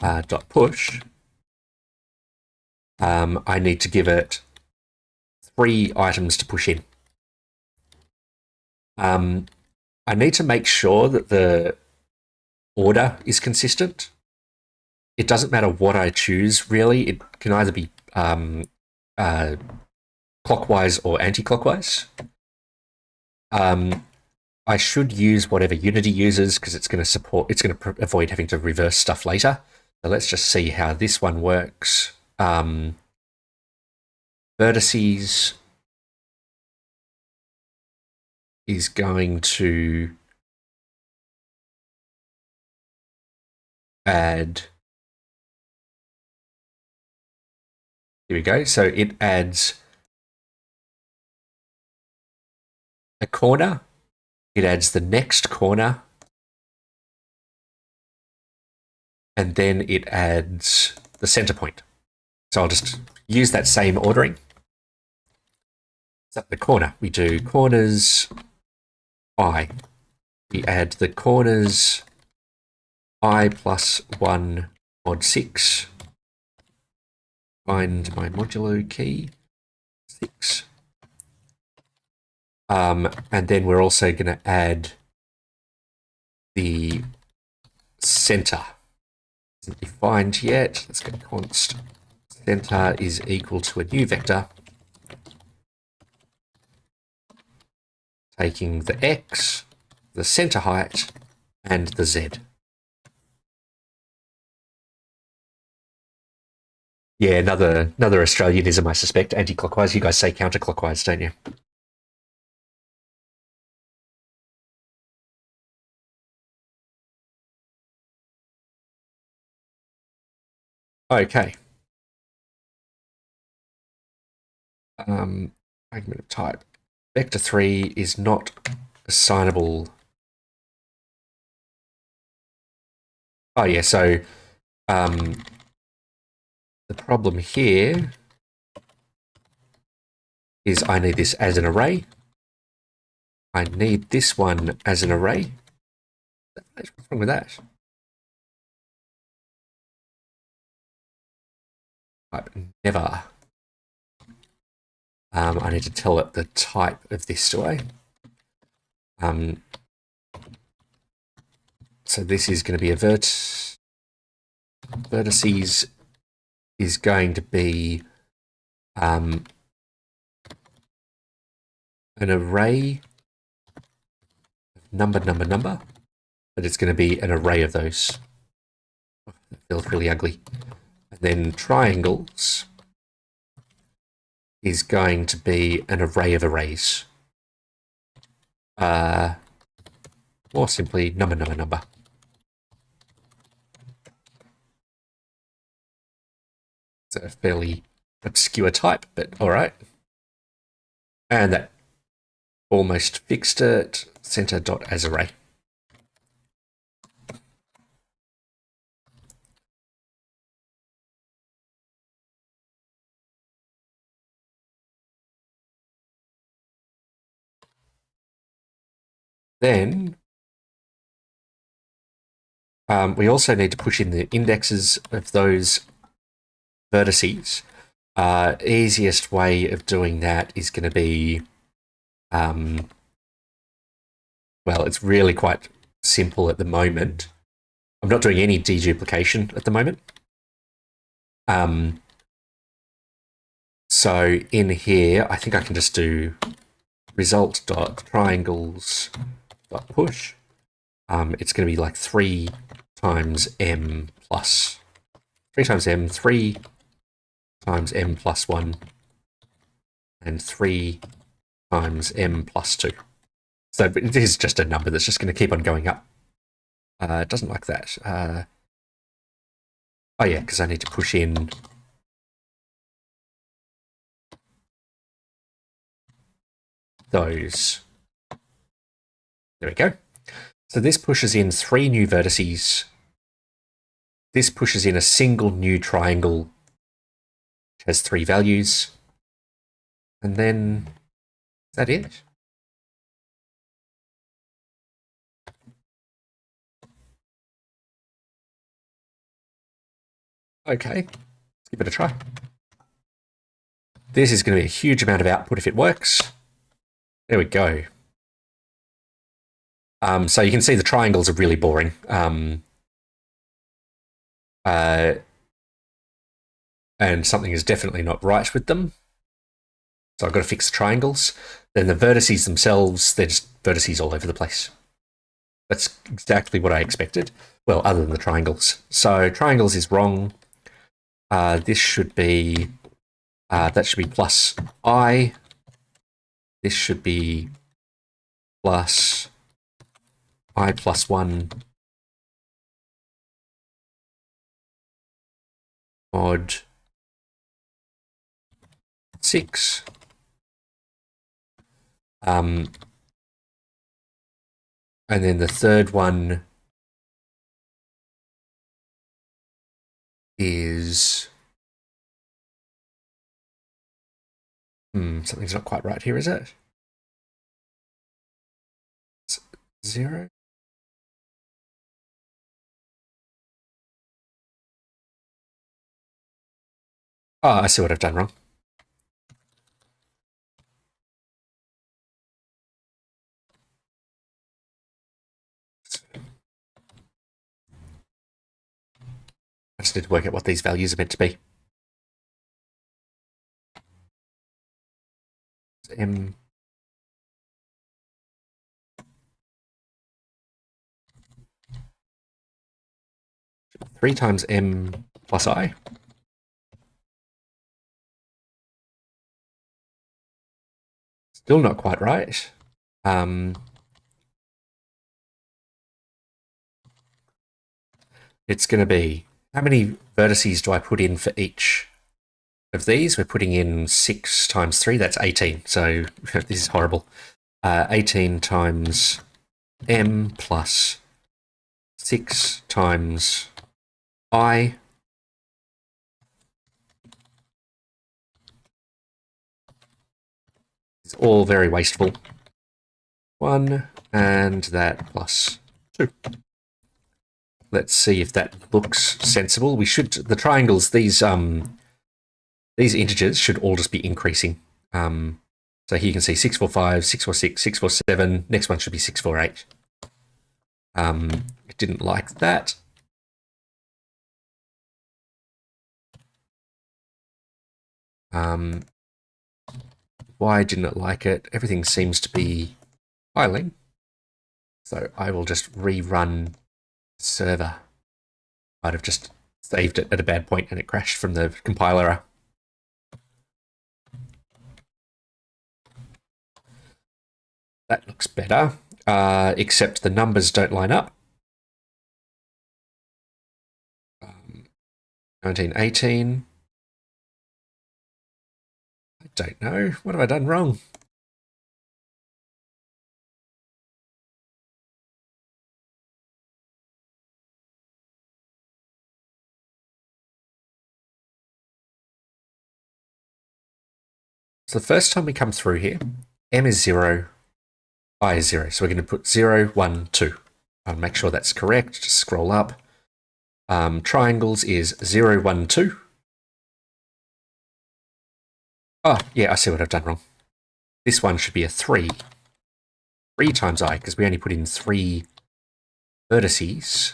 dot push. I need to give it 3 items to push in. I need to make sure that the order is consistent. It doesn't matter what I choose, really. It can either be clockwise or anti-clockwise. I should use whatever Unity uses because it's going to avoid having to reverse stuff later. So let's just see how this one works. Vertices is going to add, here we go. So it adds a corner, it adds the next corner, and then it adds the center point. So I'll just use that same ordering. So the corner, we do corners I. We add the corners I plus 1 mod 6. Find my modulo key 6. And then we're also going to add the center. Isn't defined yet. Let's go const center is equal to a new vector, taking the x, the center height, and the z. Yeah, another Australianism, I suspect. Anti-clockwise. You guys say counterclockwise, don't you? Okay. Fragment of type. Vector 3 is not assignable. Oh yeah, so the problem here is I need this as an array. I need this one as an array. What's wrong with that? Type never. I need to tell it the type of this, do I? So this is going to be a vertices is going to be an array of number, but it's going to be an array of those. Oh, that feels really ugly. And then triangles is going to be an array of arrays. Or simply number. It's a fairly obscure type, but all right. And that almost fixed it. Center.asArray. Then we also need to push in the indexes of those vertices. Easiest way of doing that is going to be, well, it's really quite simple at the moment. I'm not doing any deduplication at the moment. So in here, I think I can just do result.triangles.push. It's going to be like 3 times m plus 3 times m, 3 times m plus 1, and 3 times m plus 2. So it is just a number that's just going to keep on going up. It doesn't like that. Oh yeah, because I need to push in those. There we go. So this pushes in 3 new vertices. This pushes in a single new triangle, which has 3 values. And then, is that it? Okay, let's give it a try. This is going to be a huge amount of output if it works. There we go. So you can see the triangles are really boring. And something is definitely not right with them. So I've got to fix the triangles. Then the vertices themselves, they're just vertices all over the place. That's exactly what I expected. Well, other than the triangles. So triangles is wrong. This should be, that should be plus I. This should be plus I plus 1 mod 6. And then the third one is something's not quite right here, is it? It's 0. Oh, I see what I've done wrong. I just need to work out what these values are meant to be. M 3 times m plus I. Still not quite right. It's going to be how many vertices do I put in for each of these? We're putting in 6 times 3, that's 18. So this is horrible. 18 times m plus 6 times I. It's all very wasteful. 1 and that plus 2. Let's see if that looks sensible. We should, the triangles, these integers should all just be increasing. So here you can see 645, 646, 647. Next one should be 648. It didn't like that. Why didn't it like it? Everything seems to be filing. So I will just rerun the server. Might have just saved it at a bad point and it crashed from the compiler error. That looks better, except the numbers don't line up. 1918. I don't know. What have I done wrong? So the first time we come through here, m is 0, I is 0. So we're going to put 0, 1, 2. I'll make sure that's correct. Just scroll up. Triangles is 0, 1, 2. Oh, yeah, I see what I've done wrong. This one should be a 3. 3 times I, because we only put in 3 vertices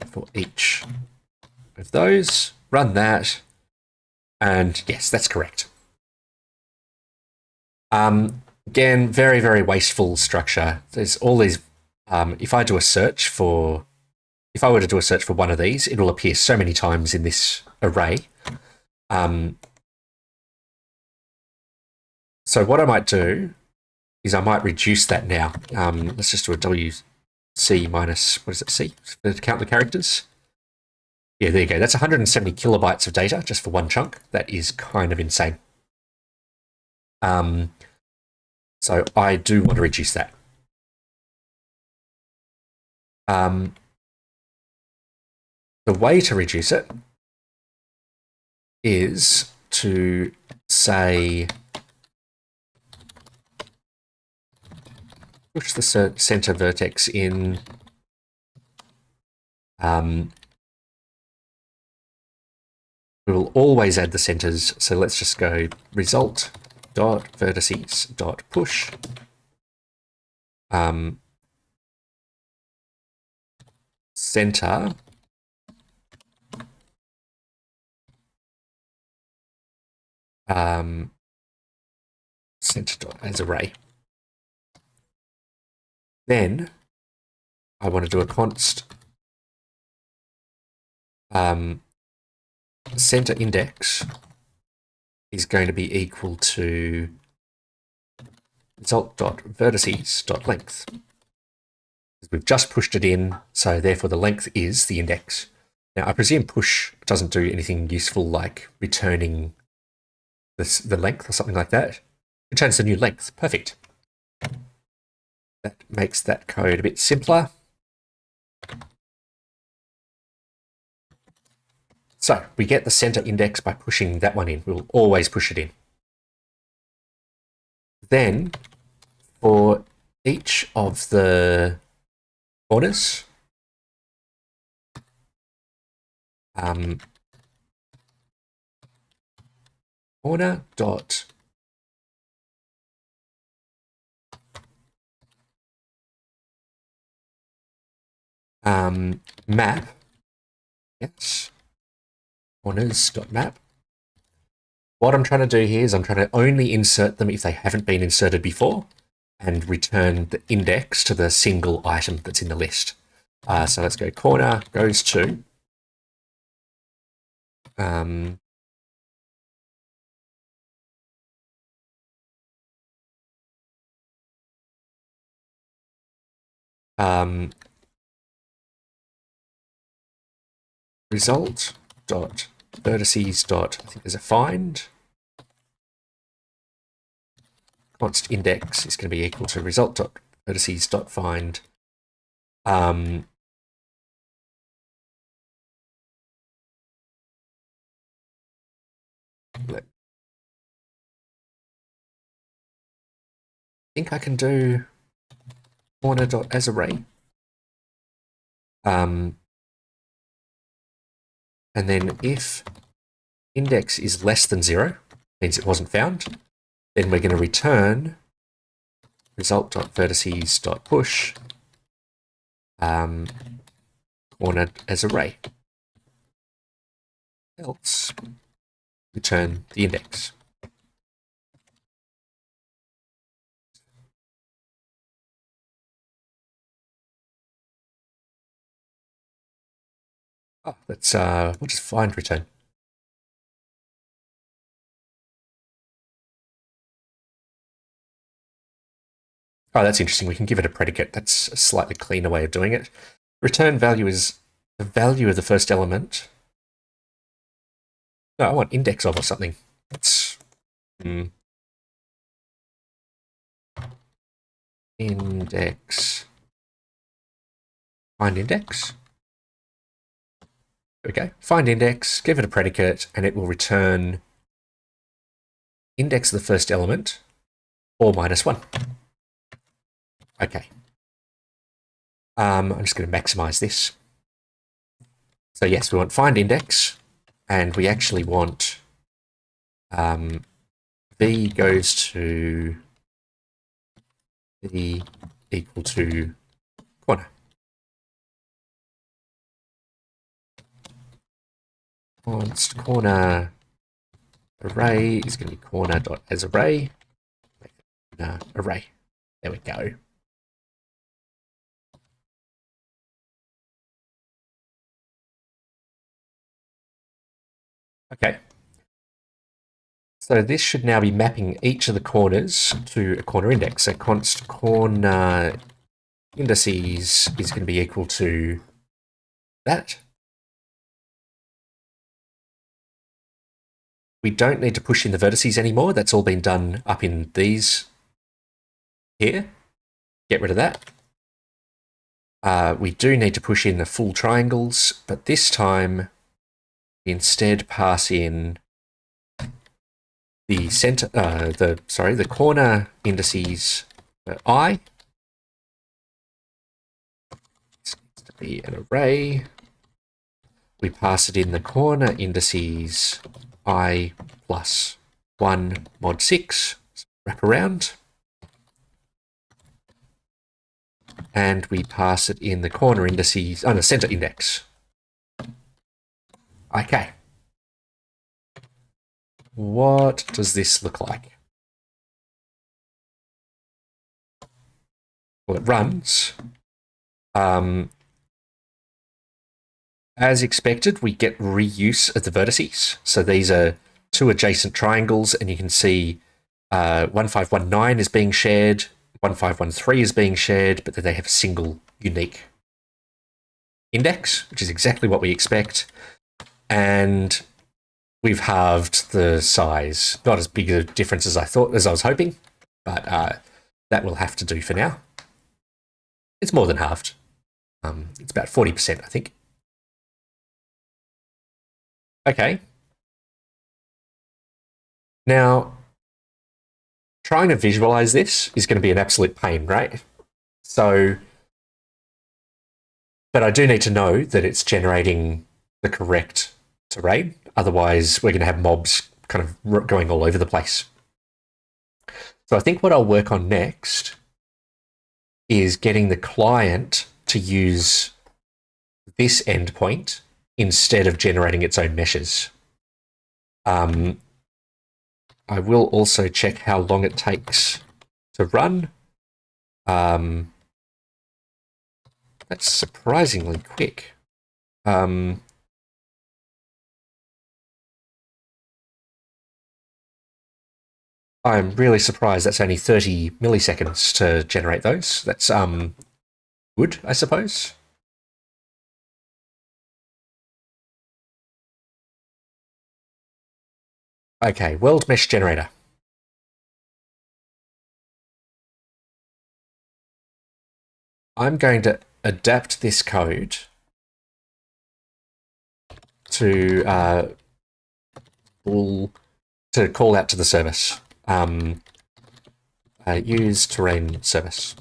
for each of those. Run that. And yes, that's correct. Again, very, very wasteful structure. There's all these, if I were to do a search for one of these, it will appear so many times in this array. So what I might do is I might reduce that now. Let's just do a WC minus, what is it, C, to count the characters. Yeah, there you go. That's 170 kilobytes of data just for one chunk. That is kind of insane. So I do want to reduce that. The way to reduce it is to say push the center vertex in. We will always add the centers. So let's just go result dot vertices dot push. Center center dot as array. Then I want to do a const center index is going to be equal to result.vertices.length. We've just pushed it in, so therefore the length is the index. Now I presume push doesn't do anything useful like returning the length or something like that. Returns the new length. Perfect. That makes that code a bit simpler. So we get the center index by pushing that one in. We'll always push it in. Then for each of the corners, corner dot map, yes, corners dot map. What I'm trying to do here is I'm trying to only insert them if they haven't been inserted before and return the index to the single item that's in the list. So let's go corner goes to result dot vertices dot, I think there's a find. Const index is going to be equal to result dot vertices dot find. I think I can do corner dot as array. And then if index is less than 0, means it wasn't found, then we're going to return result.vertices.push corner as array. Else return the index. Oh, let's we'll just find return. Oh, that's interesting. We can give it a predicate. That's a slightly cleaner way of doing it. Return value is the value of the first element. No, I want index of or something. That's index. Find index. There we go. Find index, give it a predicate, and it will return index of the first element or -1. Okay. I'm just going to maximize this. So yes, we want find index, and we actually want v goes to v equal to corner. Const corner array is going to be corner dot as array. Array. There we go. Okay. So this should now be mapping each of the corners to a corner index. So const corner indices is going to be equal to that. We don't need to push in the vertices anymore. That's all been done up in these here. Get rid of that. We do need to push in the full triangles, but this time instead pass in the center, the corner indices I. This needs to be an array. We pass it in the corner indices I plus 1 mod 6, wrap around. And we pass it in the corner indices, the center index. Okay. What does this look like? Well, it runs. As expected, we get reuse of the vertices. So these are two adjacent triangles, and you can see 1519 is being shared, 1513 is being shared, but then they have a single unique index, which is exactly what we expect. And we've halved the size. Not as big a difference as I was hoping, but that will have to do for now. It's more than halved. It's about 40%, I think. Okay. Now, trying to visualize this is going to be an absolute pain, right? So, but I do need to know that it's generating the correct terrain. Otherwise, we're going to have mobs kind of going all over the place. So I think what I'll work on next is getting the client to use this endpoint instead of generating its own meshes. I will also check how long it takes to run. That's surprisingly quick. I'm really surprised that's only 30 milliseconds to generate those. That's good, I suppose. Okay, world mesh generator. I'm going to adapt this code to call out to the service. Use terrain service.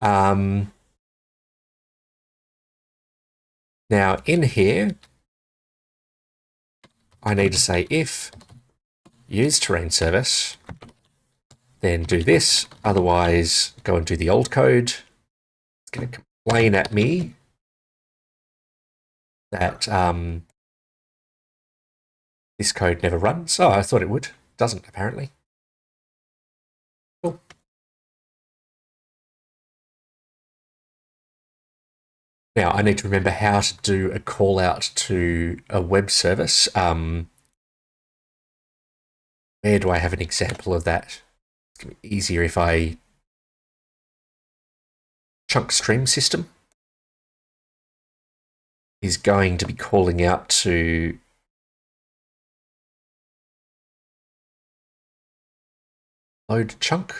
Now in here, I need to say if use terrain service, then do this. Otherwise, go and do the old code. It's going to complain at me that this code never runs. Oh, I thought it would. Doesn't, apparently. Cool. Now, I need to remember how to do a call out to a web service. Where do I have an example of that? It's going to be easier if I chunk stream system is going to be calling out to load chunk.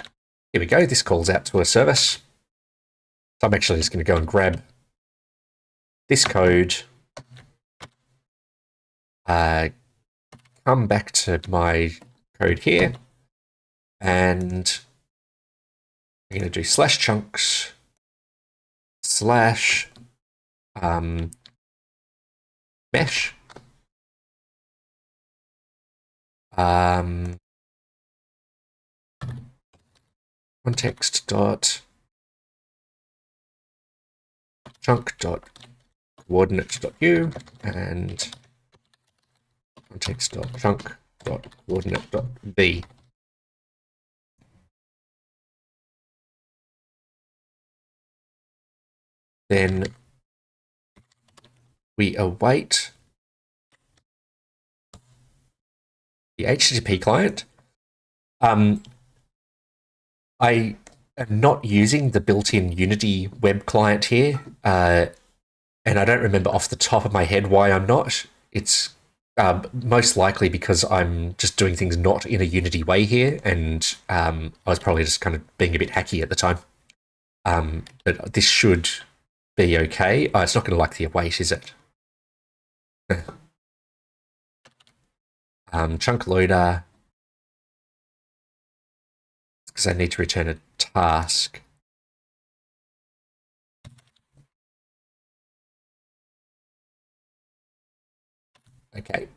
Here we go. This calls out to a service. So I'm actually just going to go and grab this code, come back to my code here, and I'm going to do slash chunks slash mesh context dot chunk dot coordinate dot u and context dot chunk dot coordinate dot v. Then we await the HTTP client. I am not using the built-in Unity web client here, and I don't remember off the top of my head why I'm not. It's most likely because I'm just doing things not in a Unity way here, and I was probably just kind of being a bit hacky at the time. But this should be okay. Oh, it's not going to like the await, is it? Chunk loader, because I need to return a task. Okay.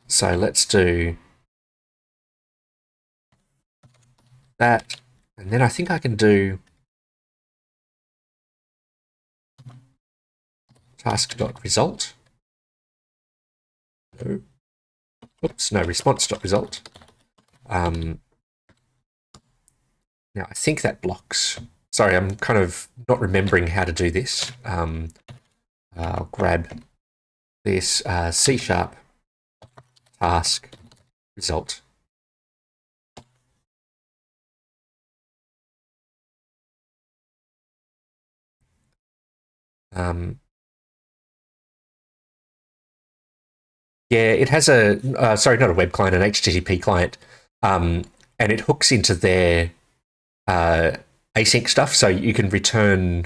So let's do that. And then I think I can do task.result. No. Oops, no, response.result. Now I think that blocks. Sorry, I'm kind of not remembering how to do this. I'll grab this C# task result. Yeah, it has a, sorry, not a web client, an HTTP client, and it hooks into their async stuff, so you can return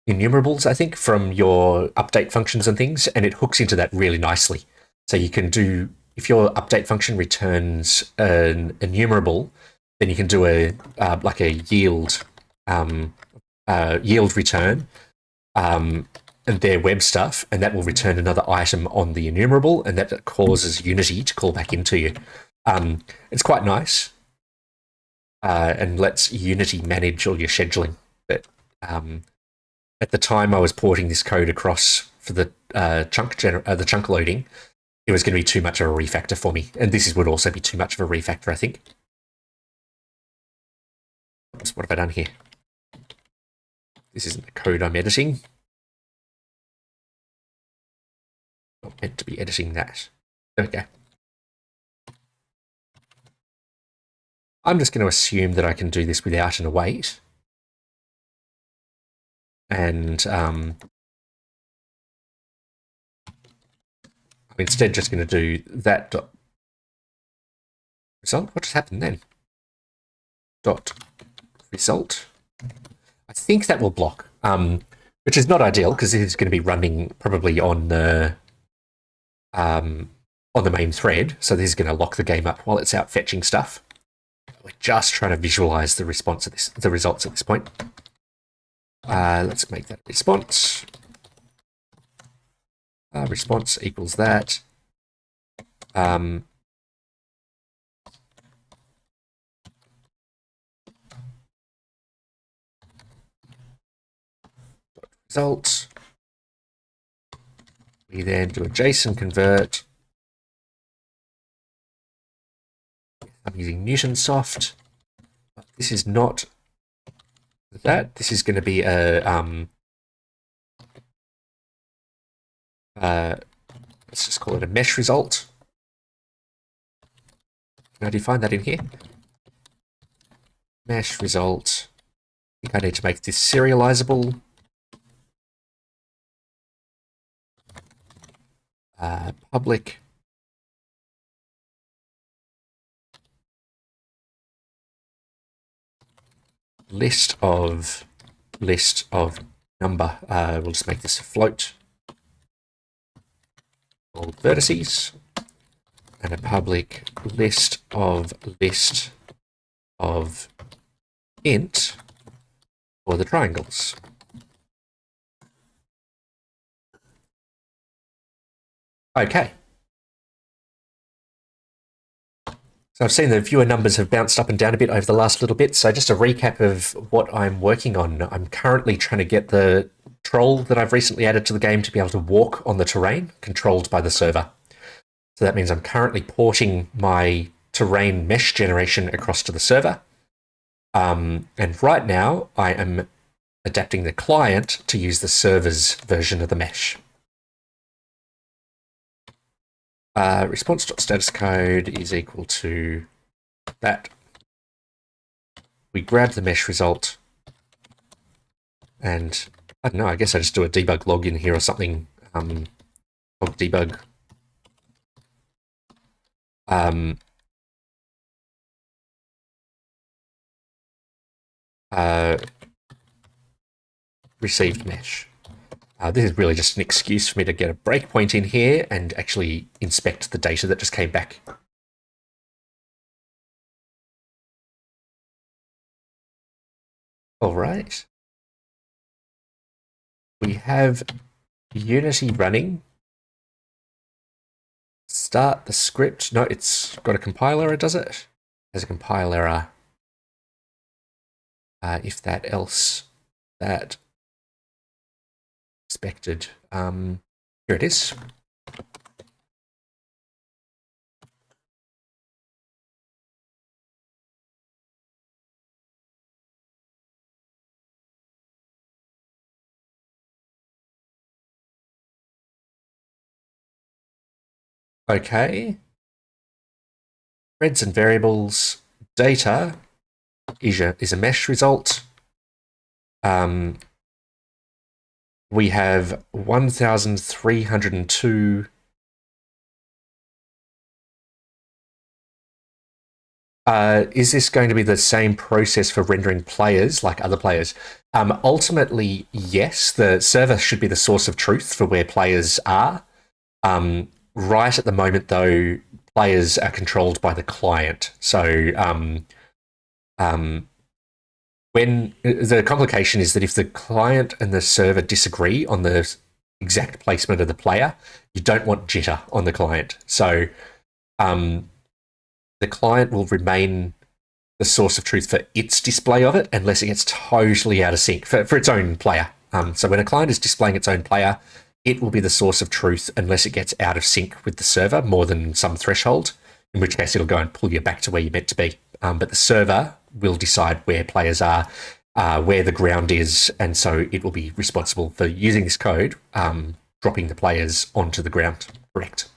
enumerables, I think, from your update functions and things, and it hooks into that really nicely. So you can do, if your update function returns an enumerable, then you can do a like a yield return and their web stuff, and that will return another item on the enumerable, and that causes Unity to call back into you. It's quite nice, and lets Unity manage all your scheduling. But at the time I was porting this code across for the chunk loading, it was going to be too much of a refactor for me, and this would also be too much of a refactor, I think. Oops, what have I done here? This isn't the code I'm editing. Not meant to be editing that. There we go. I'm just going to assume that I can do this without an await. And I'm instead just going to do that dot result. What just happened then? Dot result. I think that will block, which is not ideal because it is going to be running probably on the main thread. So this is going to lock the game up while it's out fetching stuff. We're just trying to visualize the response of this, the results at this point. Let's make that response. Response equals that. Result. We then do a JSON convert. I'm using Newtonsoft. But this is not that. This is going to be a let's just call it a mesh result. Can I define that in here? Mesh result. I think I need to make this serializable. Public list of number. We'll just make this a float. All vertices, and a public list of int for the triangles. Okay. So I've seen the viewer numbers have bounced up and down a bit over the last little bit. So just a recap of what I'm working on. I'm currently trying to get the troll that I've recently added to the game to be able to walk on the terrain controlled by the server. So that means I'm currently porting my terrain mesh generation across to the server. And right now I am adapting the client to use the server's version of the mesh. Response.status code is equal to that. We grab the mesh result and I don't know, I guess I just do a debug log in here or something. Log debug. Received mesh. This is really just an excuse for me to get a breakpoint in here and actually inspect the data that just came back. All right. We have Unity running. Start the script. No, it's got a compile error, does it? It has a compile error. If that, else that. Expected. Here it is. Okay. Threads and variables. Data is a mesh result. We have 1,302. Is this going to be the same process for rendering players like other players? Ultimately, yes. The server should be the source of truth for where players are. Right at the moment, though, players are controlled by the client. So when the complication is that if the client and the server disagree on the exact placement of the player, you don't want jitter on the client. So the client will remain the source of truth for its display of it unless it gets totally out of sync for its own player. So when a client is displaying its own player, it will be the source of truth unless it gets out of sync with the server more than some threshold, in which case it'll go and pull you back to where you're meant to be. But the server will decide where players are, where the ground is, and so it will be responsible for using this code, dropping the players onto the ground. Correct.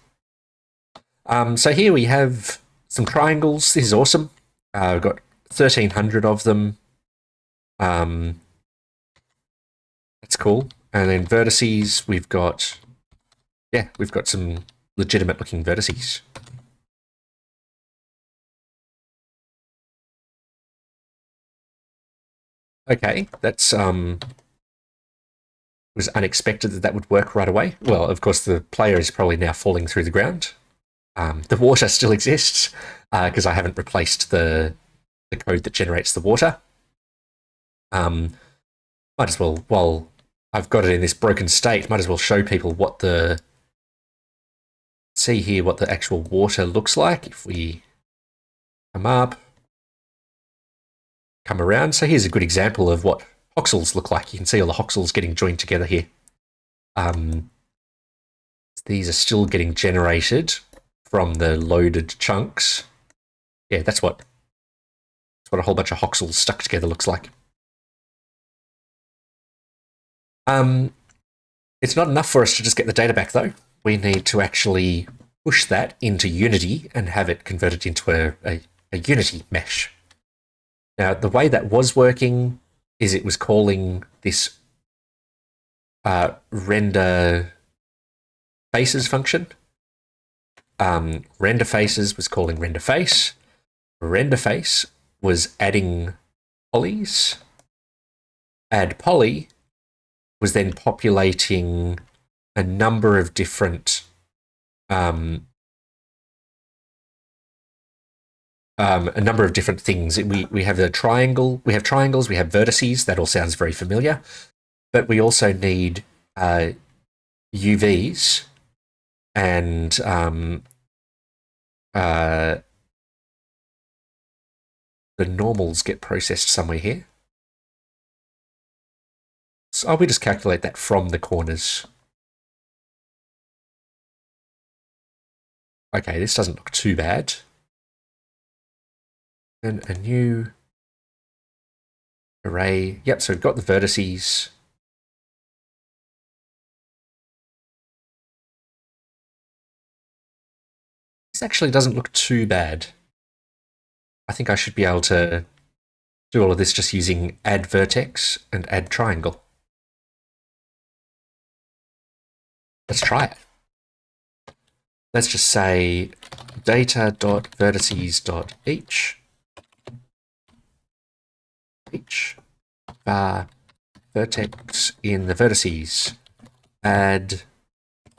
So here we have some triangles. This is awesome. We've got 1,300 of them. That's cool. And then vertices, we've got some legitimate looking vertices. Okay, that's was unexpected that would work right away. Well, of course, the player is probably now falling through the ground. The water still exists because I haven't replaced the code that generates the water. Might as well, while I've got it in this broken state, might as well show people what the actual water looks like if we come up, come around. So here's a good example of what voxels look like. You can see all the voxels getting joined together here. These are still getting generated from the loaded chunks. Yeah, that's what a whole bunch of voxels stuck together looks like. It's not enough for us to just get the data back, though. We need to actually push that into Unity and have it converted into a Unity mesh. Now, the way that was working is it was calling this render faces function. Render faces was calling render face. Render face was adding polys. Add poly was then populating a number of different things. We have a triangle, we have triangles, we have vertices. That all sounds very familiar, but we also need UVs and the normals get processed somewhere here. So we just calculate that from the corners. Okay, this doesn't look too bad. And a new array. Yep, so we've got the vertices. This actually doesn't look too bad. I think I should be able to do all of this just using add vertex and add triangle. Let's try it. Let's just say data.vertices.each var vertex in the vertices. Add,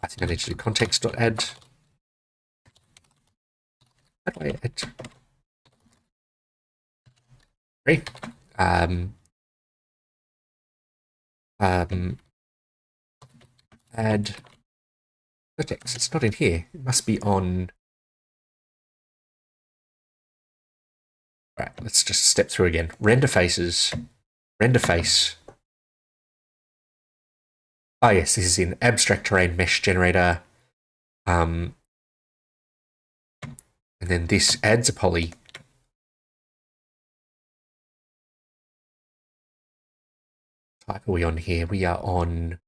I think I need to do context.add. How do I add? Great. Add vertex. It's not in here. It must be on. All right, let's just step through again. Render faces. Render face. Oh yes, this is in abstract terrain mesh generator. And then this adds a poly. Type are we on here? We are on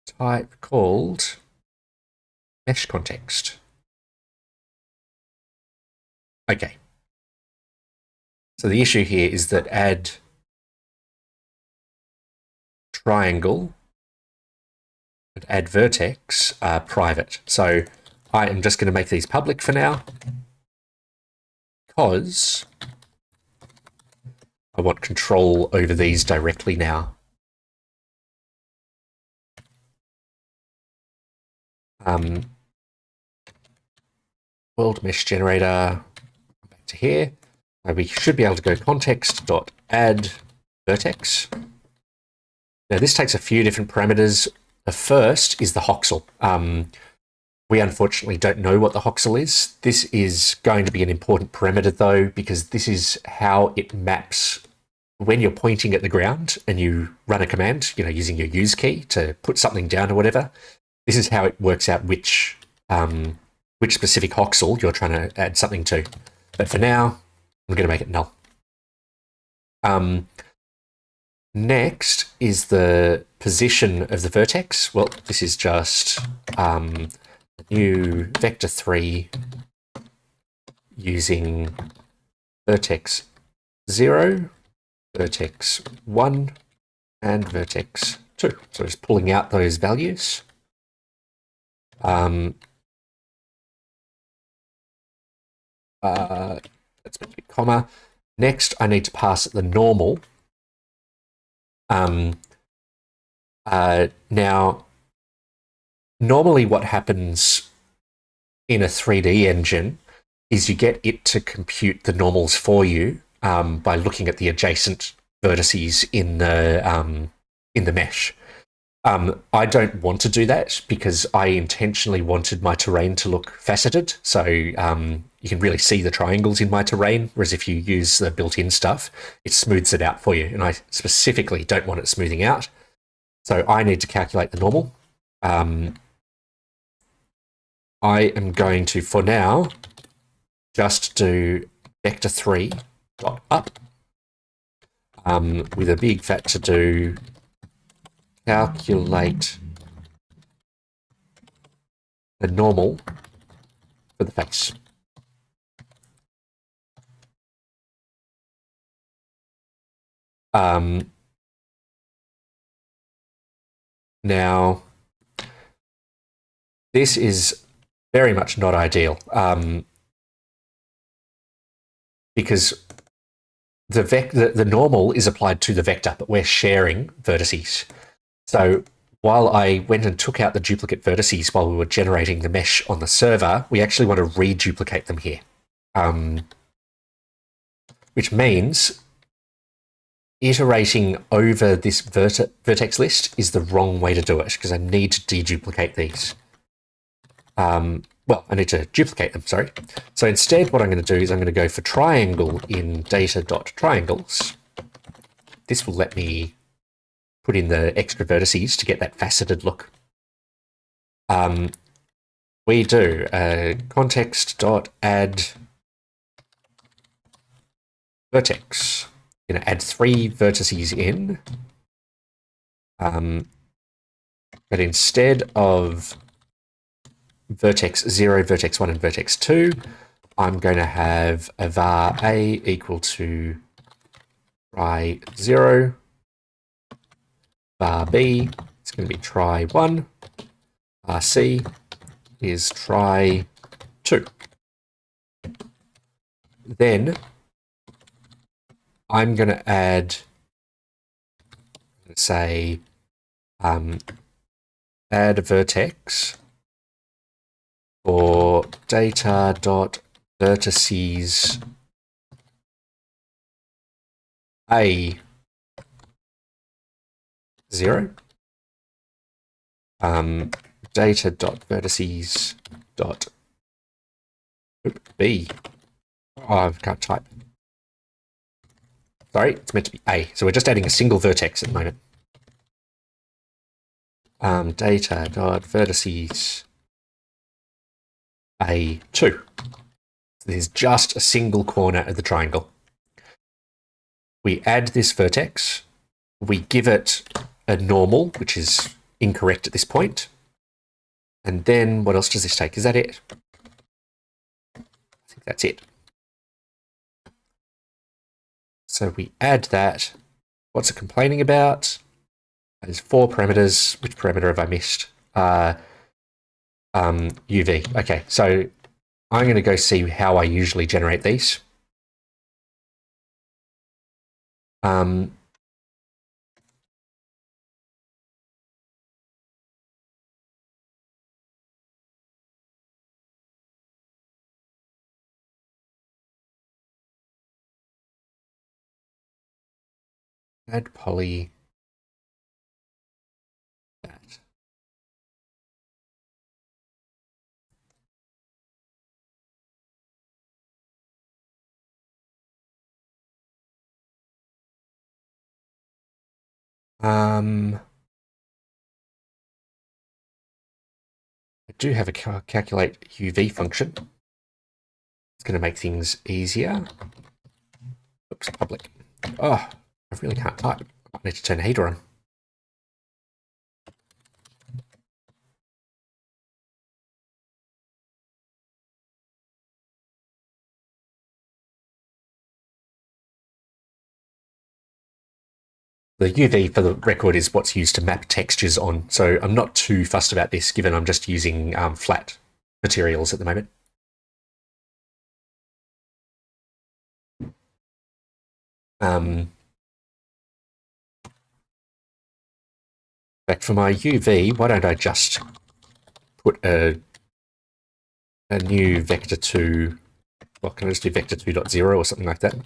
type called mesh context. Okay. So the issue here is that add triangle and add vertex are private. So I am just going to make these public for now because I want control over these directly now. World mesh generator, back to here. We should be able to go context.add vertex. Now this takes a few different parameters. The first is the voxel. We unfortunately don't know what the voxel is. This is going to be an important parameter though, because this is how it maps when you're pointing at the ground and you run a command, using your use key to put something down or whatever. This is how it works out which specific voxel you're trying to add something to. But for now, I'm going to make it null. Next is the position of the vertex. Well, this is just new vector3 using vertex 0, vertex 1, and vertex 2. So just pulling out those values. That's meant to be comma. Next, I need to pass the normal. Now, normally what happens in a 3D engine is you get it to compute the normals for you by looking at the adjacent vertices in the mesh. I don't want to do that because I intentionally wanted my terrain to look faceted. So you can really see the triangles in my terrain, whereas if you use the built-in stuff, it smooths it out for you. And I specifically don't want it smoothing out. So I need to calculate the normal. I am going to, for now, just do vector3 dot up with a big fat to do calculate the normal for the face. Now, this is very much not ideal because the normal is applied to the vector, but we're sharing vertices. So while I went and took out the duplicate vertices while we were generating the mesh on the server, we actually want to reduplicate them here, which means iterating over this vertex list is the wrong way to do it because I need to deduplicate these. Well, I need to duplicate them, sorry. So instead, what I'm going to do is I'm going to go for triangle in data.triangles. This will let me put in the extra vertices to get that faceted look. We do context.add vertex. I'm going to add 3 vertices in. But instead of vertex 0, vertex 1, and vertex 2, I'm going to have a var a equal to try 0, var b, it's going to be try 1, var c is try 2. Then I'm going to add, say, add a vertex for data.vertices a 0, data.vertices b. Oh, I can't type. Sorry, it's meant to be a. So we're just adding a single vertex at the moment. Data.vertices a2. So there's just a single corner of the triangle. We add this vertex. We give it a normal, which is incorrect at this point. And then what else does this take? Is that it? I think that's it. So we add that. What's it complaining about? There's 4 parameters. Which parameter have I missed? UV. Okay, so I'm going to go see how I usually generate these. Add poly. That. I do have a calculate UV function. It's going to make things easier. Oops, public. Oh, I really can't type. I need to turn the heater on. The UV, for the record, is what's used to map textures on, so I'm not too fussed about this, given I'm just using flat materials at the moment. In fact, for my UV, why don't I just put a new vector2, well, can I just do vector 2.0 or something like that?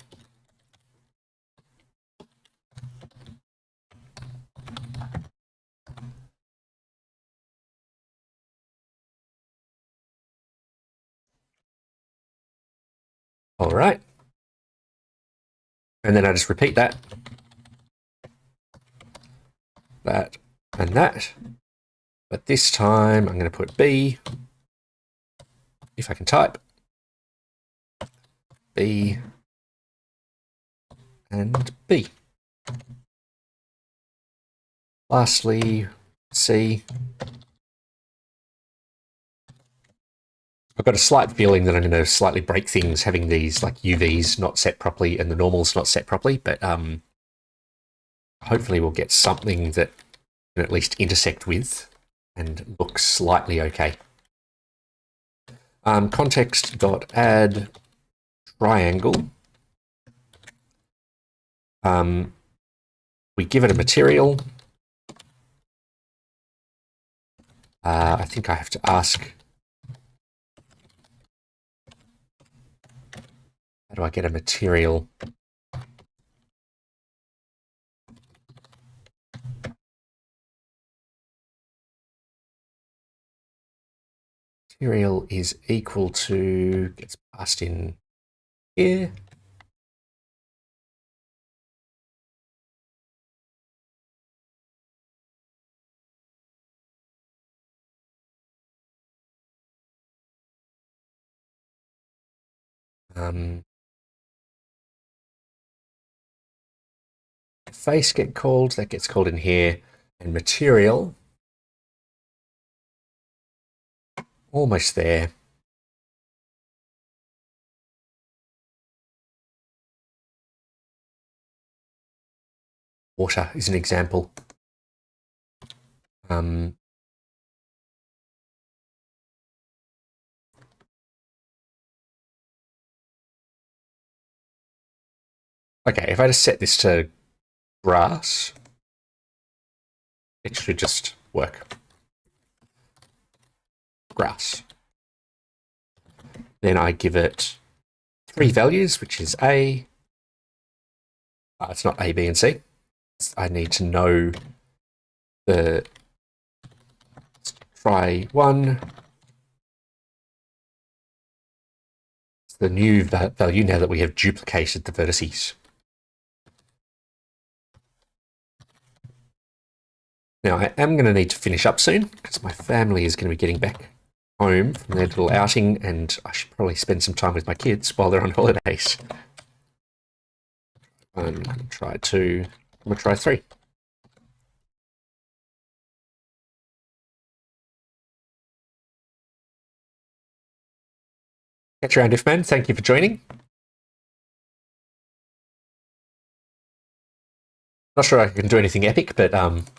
All right. And then I just repeat that, and that. But this time I'm going to put B, if I can type, B and B. Lastly, C. I've got a slight feeling that I'm going to slightly break things having these like UVs not set properly and the normals not set properly, but hopefully we'll get something that can at least intersect with and look slightly okay. Context.add triangle. We give it a material. I think I have to ask, how do I get a material? Material is equal to, gets passed in here. Face get called, that gets called in here, and material, almost there. Water is an example. Okay, if I just set this to grass, it should just work. Grass. Then I give it 3 values, which is A. It's not A, B, and C. I need to know the, let's try 1. It's the new value now that we have duplicated the vertices. Now, I am going to need to finish up soon because my family is going to be getting back home from their little outing, and I should probably spend some time with my kids while they're on holidays. I'm going to try 2. I'm going to try 3. Catch you around, Ifman. Thank you for joining. Not sure I can do anything epic, but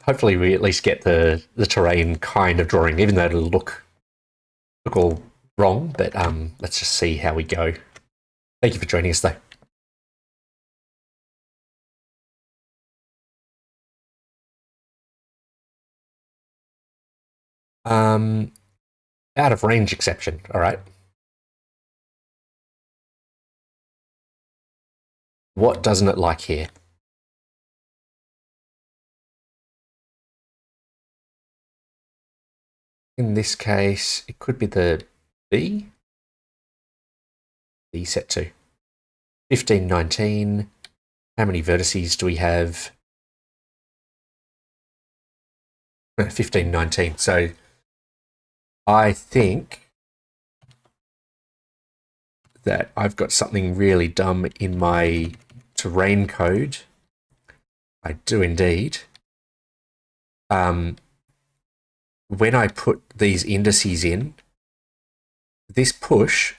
hopefully we at least get the terrain kind of drawing, even though it'll look all wrong. But let's just see how we go. Thank you for joining us, though. Out of range exception. All right. What doesn't it like here? In this case, it could be the B. B set to 15, 19. How many vertices do we have? 15, 19. So I think that I've got something really dumb in my terrain code. I do indeed. When I put these indices in, this push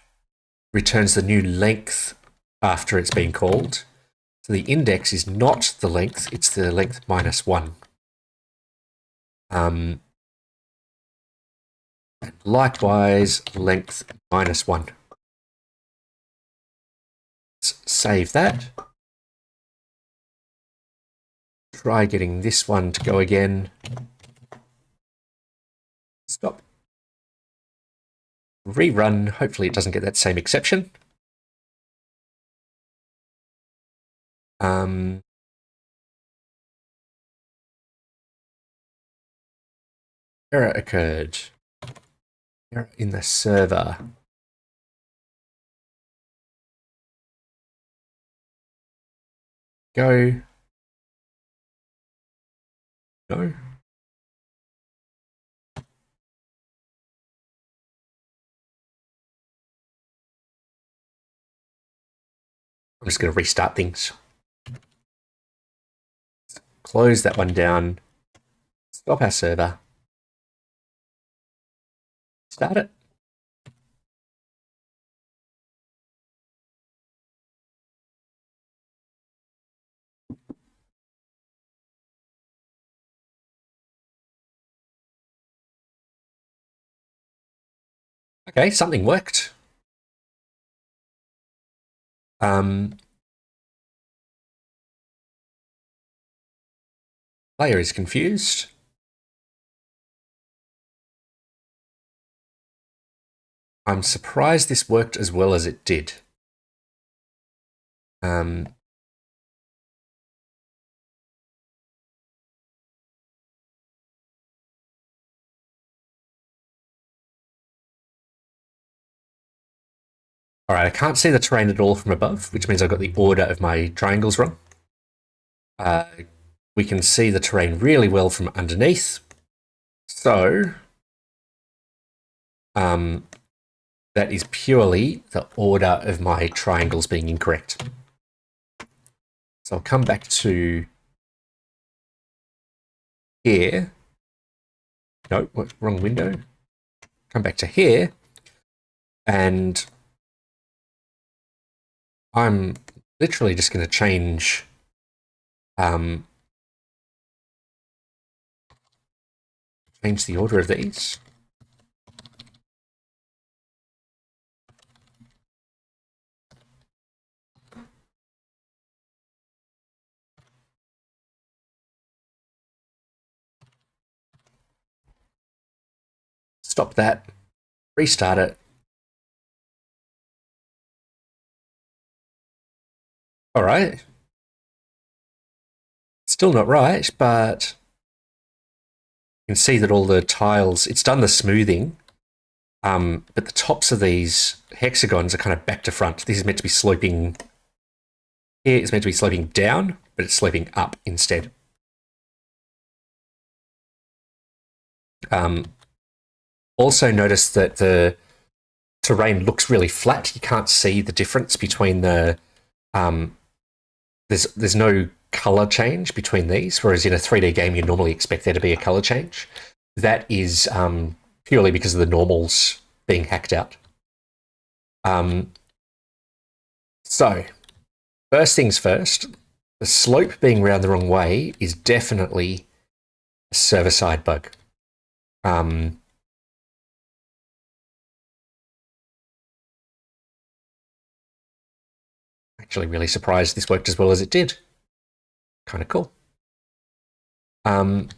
returns the new length after it's been called, So the index is not the length, it's the length minus 1. And likewise, length minus 1. Let's save that. Try getting this one to go again. Stop. Rerun. Hopefully it doesn't get that same exception. Error occurred. Error in the server. Go. No. I'm just going to restart things. Close that one down. Stop our server. Start it. Okay, something worked. Player is confused. I'm surprised this worked as well as it did. All right, I can't see the terrain at all from above, which means I've got the order of my triangles wrong. We can see the terrain really well from underneath. So that is purely the order of my triangles being incorrect. So I'll come back to here. No, wrong window. Come back to here, and I'm literally just going to change change the order of these. Stop that, restart it. All right. Still not right, but you can see that all the tiles, it's done the smoothing, but the tops of these hexagons are kind of back to front. This is meant to be sloping, here it's meant to be sloping down, but it's sloping up instead. Also notice that the terrain looks really flat. You can't see the difference between the, there's no color change between these, whereas in a 3D game, you normally expect there to be a color change. That is purely because of the normals being hacked out. So, first things first, the slope being round the wrong way is definitely a server-side bug. Actually really surprised this worked as well as it did. Kind of cool. I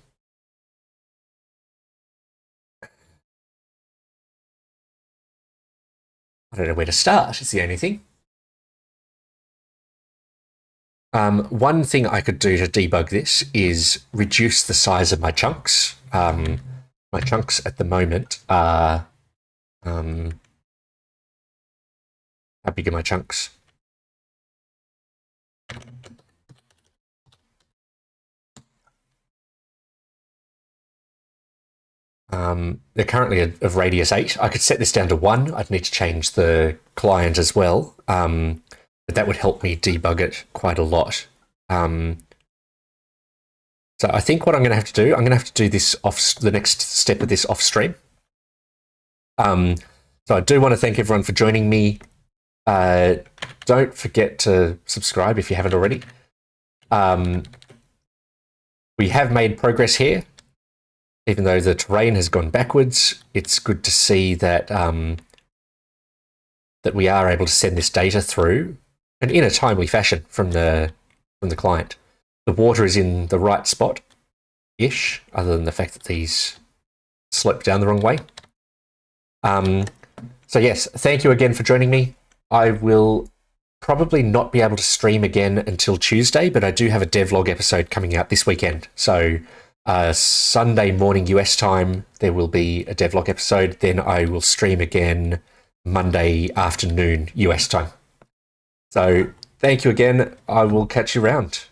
don't know where to start, is the only thing. One thing I could do to debug this is reduce the size of my chunks. My chunks at the moment are... how big are my chunks? They're currently of radius 8. I could set this down to 1. I'd need to change the client as well, but that would help me debug it quite a lot. So I think what I'm going to have to do, I'm going to have to do this off, the next step of this off stream. So I do want to thank everyone for joining me. Don't forget to subscribe if you haven't already. We have made progress here. Even though the terrain has gone backwards, it's good to see that that we are able to send this data through and in a timely fashion from the client. The water is in the right spot-ish, other than the fact that these slope down the wrong way. So yes, thank you again for joining me. I will probably not be able to stream again until Tuesday, but I do have a devlog episode coming out this weekend. So Sunday morning US time, there will be a devlog episode. Then I will stream again Monday afternoon US time. So thank you again. I will catch you around.